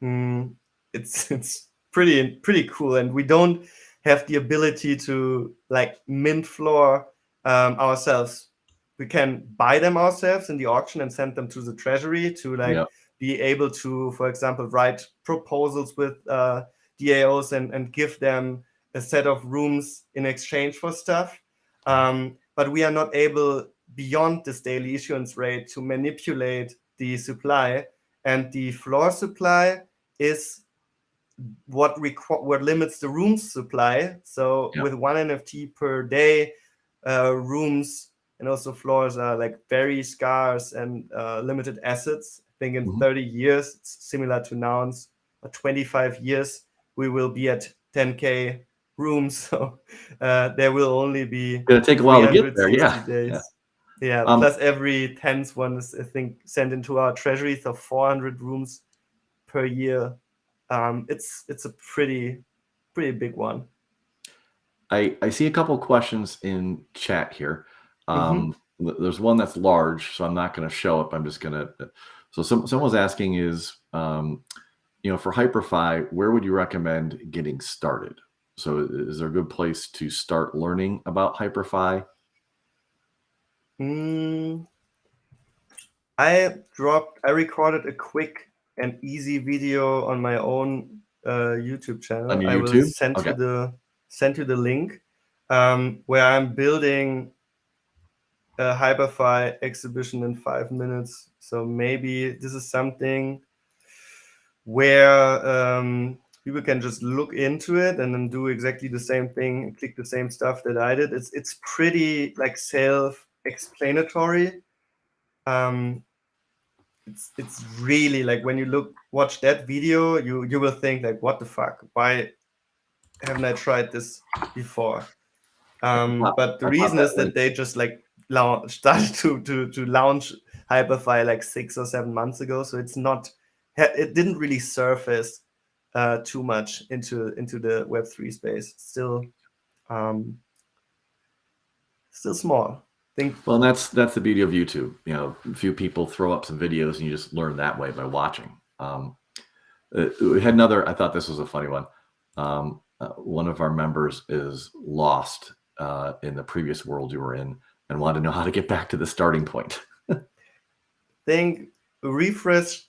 [SPEAKER 2] It's pretty cool, and we don't have the ability to like mint floor ourselves. We can buy them ourselves in the auction and send them to the treasury to like be able to, for example, write proposals with DAOs and give them a set of rooms in exchange for stuff. But we are not able, beyond this daily issuance rate, to manipulate the supply, and the floor supply is what limits the room supply. So with one NFT per day, rooms and also floors are like very scarce and limited assets. I think in 30 years, it's similar to nouns, or 25 years, we will be at 10K rooms. So there will only be
[SPEAKER 1] gonna take a while to get there.
[SPEAKER 2] Days. Plus every 10th one is, I think, sent into our treasury. So 400 rooms per year. It's a pretty big one.
[SPEAKER 1] I see a couple questions in chat here. There's one that's large, so I'm not going to show it. I'm just going to. So someone's asking is, you know, for Hyperfi, where would you recommend getting started? So is there a good place to start learning about Hyperfi?
[SPEAKER 2] I recorded a quick and easy video on my own YouTube channel.
[SPEAKER 1] On your
[SPEAKER 2] I
[SPEAKER 1] YouTube?
[SPEAKER 2] will send you the link, where I'm building a Hyperfi exhibition in 5 minutes. So maybe this is something where people can just look into it and then do exactly the same thing and click the same stuff that I did. It's pretty like self-explanatory. It's really like when you watch that video, you will think like, what the fuck? Why haven't I tried this before? But the reason is that they just like started to launch Hyperfy like 6 or 7 months ago, so it didn't really surface too much into the Web3 space. Still small.
[SPEAKER 1] Well, and that's the beauty of YouTube. You know, a few people throw up some videos and you just learn that way by watching. We had another, I thought this was a funny one. One of our members is lost in the previous world you were in and wanted to know how to get back to the starting point.
[SPEAKER 2] Think refresh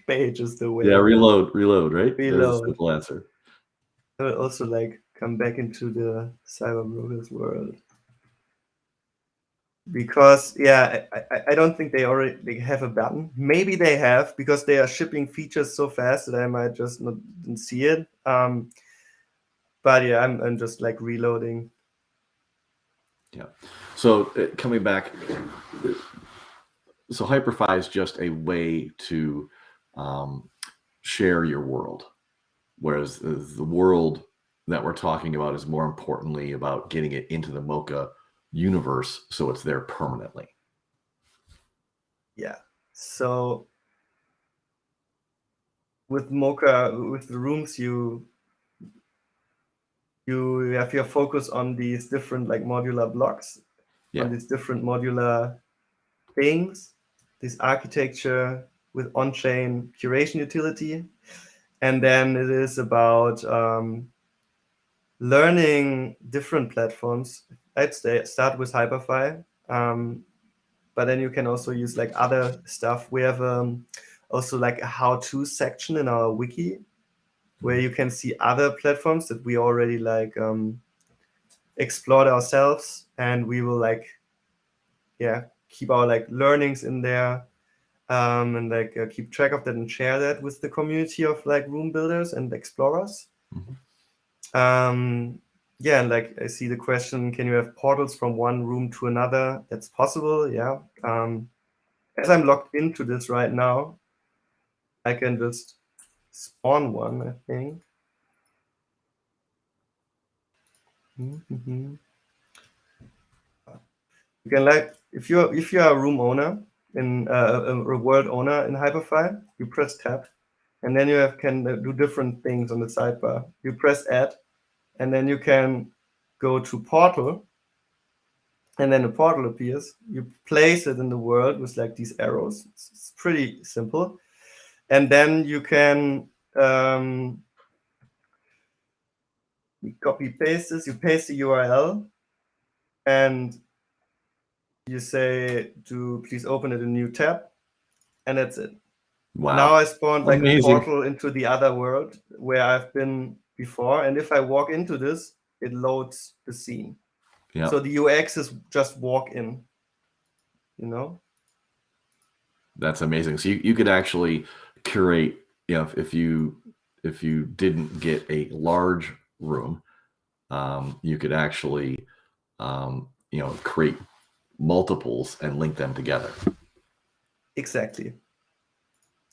[SPEAKER 2] page is the way.
[SPEAKER 1] Yeah, reload, right?
[SPEAKER 2] Reload.
[SPEAKER 1] There's a simple answer.
[SPEAKER 2] I will also like come back into the CyberBrokers world. Because I don't think they already have a button. Maybe they have, because they are shipping features so fast that I might just not see it. But yeah, I'm just like reloading.
[SPEAKER 1] Yeah. So coming back, so Hyperfy is just a way to share your world, whereas the world that we're talking about is more importantly about getting it into the MOCA universe so it's there permanently.
[SPEAKER 2] Yeah. So with MOCA, with the rooms, you have your focus on these different like modular blocks, on these different modular things, this architecture with on-chain curation utility. And then it is about learning different platforms. I'd start with Hyperfy, but then you can also use like other stuff. We have also like a how-to section in our wiki where you can see other platforms that we already like explored ourselves, and we will like keep our like learnings in there, and like keep track of that and share that with the community of like room builders and explorers. And like I see the question, can you have portals from one room to another? That's possible. As I'm logged into this right now, I can just spawn one, I think. You can like, if you are a room owner in a world owner in Hyperfy, you press tab, and then you can do different things on the sidebar. You press add, and then you can go to portal, and then a portal appears. You place it in the world with like these arrows. It's pretty simple, and then you can copy paste this. You paste the URL, and you say to please open it in a new tab, and that's it.
[SPEAKER 1] Wow.
[SPEAKER 2] Now I spawned like
[SPEAKER 1] Amazing.
[SPEAKER 2] a portal into the other world where I've been before, and if I walk into this, it loads the scene. So the UX is just walk in, you know?
[SPEAKER 1] That's amazing. So you could actually curate, you know, if you didn't get a large room, you could actually, you know, create multiples and link them together.
[SPEAKER 2] Exactly.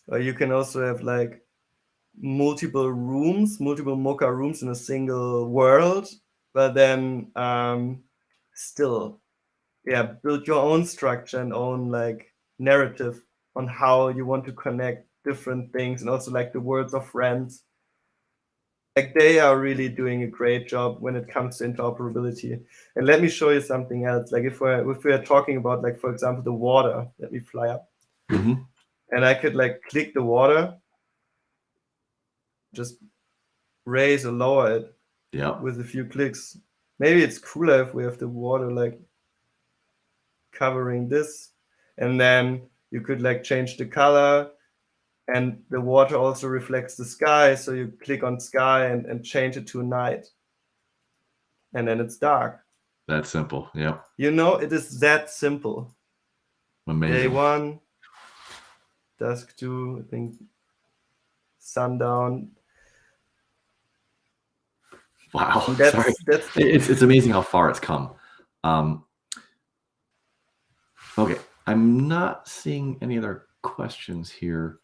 [SPEAKER 2] Or you can also have like multiple rooms, multiple MOCA rooms in a single world, but then still, build your own structure and own like narrative on how you want to connect different things, and also like the worlds of friends. Like they are really doing a great job when it comes to interoperability. And let me show you something else. Like if we're talking about like, for example, the water, let me fly up. And I could like click the water, just raise or lower it with a few clicks. Maybe it's cooler if we have the water like covering this, and then you could like change the color, and the water also reflects the sky, so you click on sky and change it to night, and then it's dark.
[SPEAKER 1] That's simple. Yeah.
[SPEAKER 2] You know, it is that simple.
[SPEAKER 1] Amazing.
[SPEAKER 2] Day 1, dusk 2, I think sundown.
[SPEAKER 1] Wow. Sorry. It's amazing how far it's come. Okay. I'm not seeing any other questions here.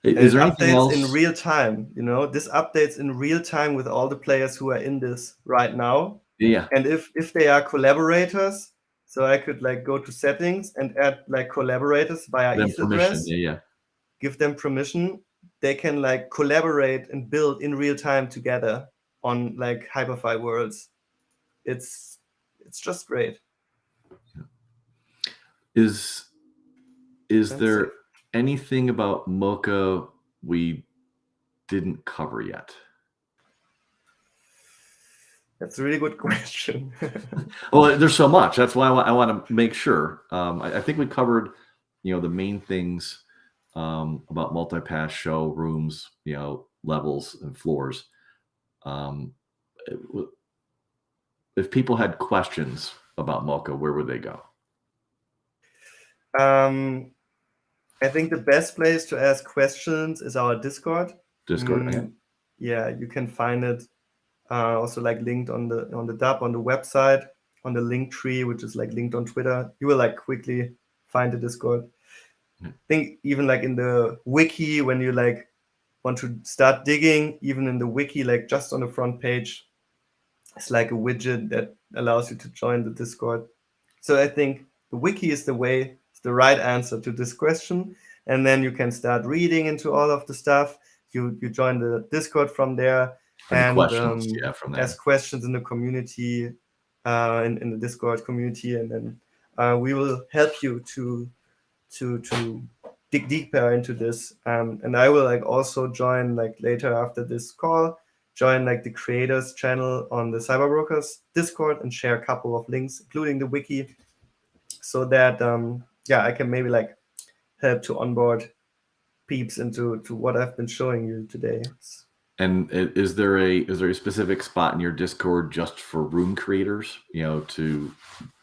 [SPEAKER 1] Is there anything else?
[SPEAKER 2] In real time, you know, this updates in real time with all the players who are in this right now.
[SPEAKER 1] Yeah.
[SPEAKER 2] And if they are collaborators, so I could like go to settings and add like collaborators via
[SPEAKER 1] Then
[SPEAKER 2] ETH
[SPEAKER 1] permission.
[SPEAKER 2] address,
[SPEAKER 1] Yeah.
[SPEAKER 2] give them permission. They can like collaborate and build in real time together on like Hyperfi worlds. It's just great.
[SPEAKER 1] Is
[SPEAKER 2] And
[SPEAKER 1] there
[SPEAKER 2] safe.
[SPEAKER 1] anything about MOCA we didn't cover yet?
[SPEAKER 2] That's a really good question.
[SPEAKER 1] Well, there's so much. That's why I want to make sure. I think we covered, the main things about multipass showrooms, levels and floors. It if people had questions about MOCA, where would they go?
[SPEAKER 2] I think the best place to ask questions is our Discord.
[SPEAKER 1] Discord. Okay.
[SPEAKER 2] Yeah, you can find it also like linked on the DApp on the website, on the link tree, which is like linked on Twitter. You will like quickly find the Discord. I think even like in the wiki, when you like want to start digging, even in the wiki, like just on the front page, it's like a widget that allows you to join the Discord. So I think the wiki is the way, it's the right answer to this question. And then you can start reading into all of the stuff. You join the Discord from there
[SPEAKER 1] And
[SPEAKER 2] and
[SPEAKER 1] questions, from there.
[SPEAKER 2] ask questions in the community, in the Discord community, and then we will help you to dig deeper into this. And I will like also join like later after this call, join like the creators channel on the CyberBrokers Discord and share a couple of links, including the wiki, so that I can maybe like help to onboard peeps into what I've been showing you today.
[SPEAKER 1] And is there a specific spot in your Discord just for room creators, to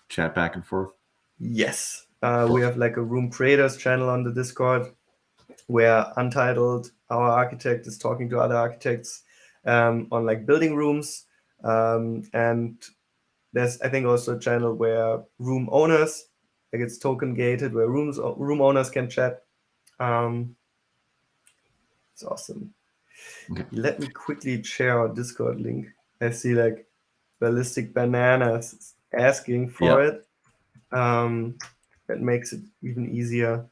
[SPEAKER 1] chat back and forth?
[SPEAKER 2] Yes. We have like a room creators channel on the Discord where Untitled, our architect, is talking to other architects on like building rooms. And there's, I think, also a channel where room owners, like it's token gated, where room owners can chat. It's awesome.
[SPEAKER 1] Okay.
[SPEAKER 2] Let me quickly share our Discord link. I see like Ballistic Bananas asking for it. That makes it even easier.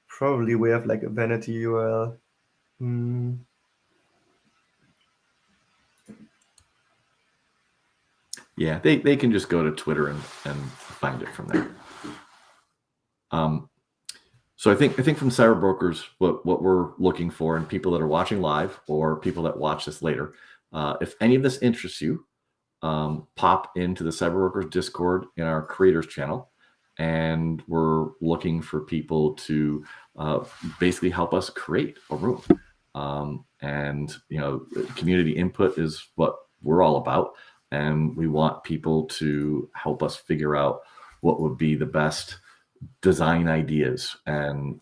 [SPEAKER 2] Probably we have like a vanity URL.
[SPEAKER 1] Yeah, they can just go to Twitter and find it from there. So I think from CyberBrokers, what we're looking for, and people that are watching live or people that watch this later, if any of this interests you, pop into the CyberBrokers Discord in our creators channel, and we're looking for people to basically help us create a room. And community input is what we're all about, and we want people to help us figure out what would be the best design ideas and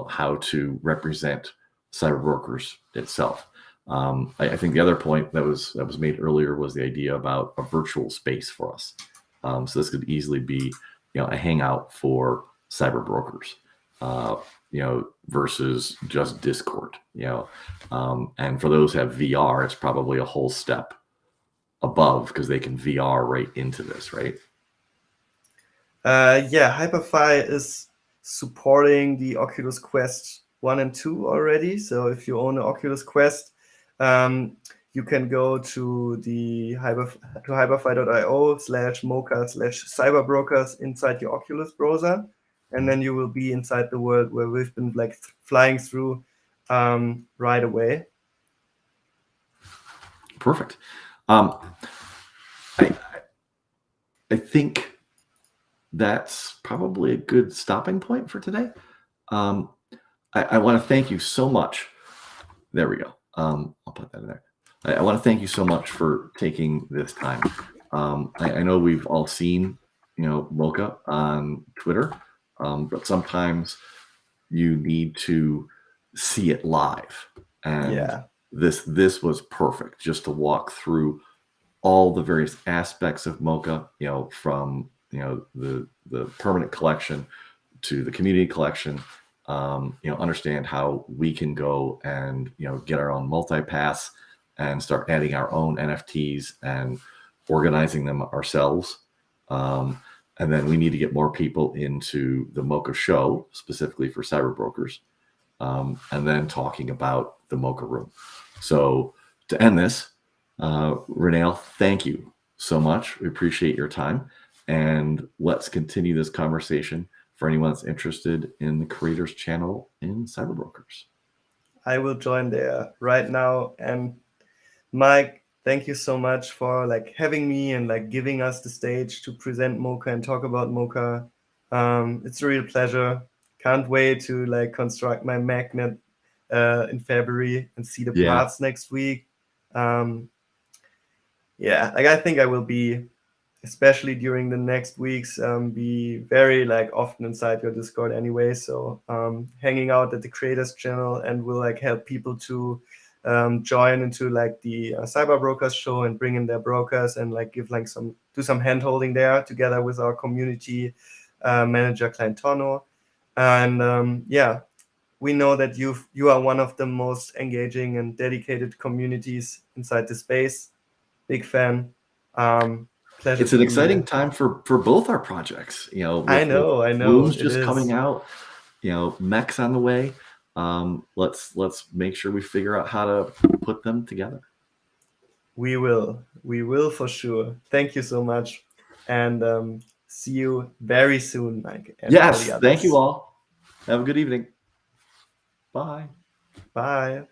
[SPEAKER 1] how to represent CyberBrokers itself. I think the other point that was made earlier was the idea about a virtual space for us. So this could easily be a hangout for CyberBrokers, versus just Discord. And for those who have VR, it's probably a whole step above because they can VR right into this, right?
[SPEAKER 2] Hyperfi is supporting the Oculus Quest 1 and 2 already. So if you own an Oculus Quest, you can go to the hyperfi.io/moca/cyberbrokers inside your Oculus browser, and then you will be inside the world where we've been like flying through right away.
[SPEAKER 1] Perfect. I think that's probably a good stopping point for today. I want to thank you so much. There we go. I'll put that in there. I want to thank you so much for taking this time. I know we've all seen, MOCA on Twitter, but sometimes you need to see it live. And this was perfect just to walk through all the various aspects of MOCA, from the permanent collection to the community collection, understand how we can go and get our own multipass and start adding our own NFTs and organizing them ourselves. And then we need to get more people into the MOCA show, specifically for CyberBrokers, and then talking about the MOCA room. So to end this, Renee, thank you so much. We appreciate your time. And let's continue this conversation for anyone that's interested in the creators channel in CyberBrokers.
[SPEAKER 2] I will join there right now. And Mike, thank you so much for like having me and like giving us the stage to present MOCA and talk about MOCA. It's a real pleasure. Can't wait to like construct my magnet in February and see the parts next week. Yeah, like I think I will be, especially during the next weeks, be very like often inside your Discord anyway. So hanging out at the creators channel, and will like help people to join into like the CyberBrokers show and bring in their brokers and like give like do some hand holding there together with our community manager Client Tono. And yeah, we know that you are one of the most engaging and dedicated communities inside the space. Big fan. Pleasure.
[SPEAKER 1] It's an exciting time for both our projects. You know,
[SPEAKER 2] I know.
[SPEAKER 1] Rooms just coming out. You know, mechs on the way. Let's make sure we figure out how to put them together.
[SPEAKER 2] We will for sure. Thank you so much, and see you very soon, Mike.
[SPEAKER 1] Yes, thank you all. Have a good evening. Bye.
[SPEAKER 2] Bye.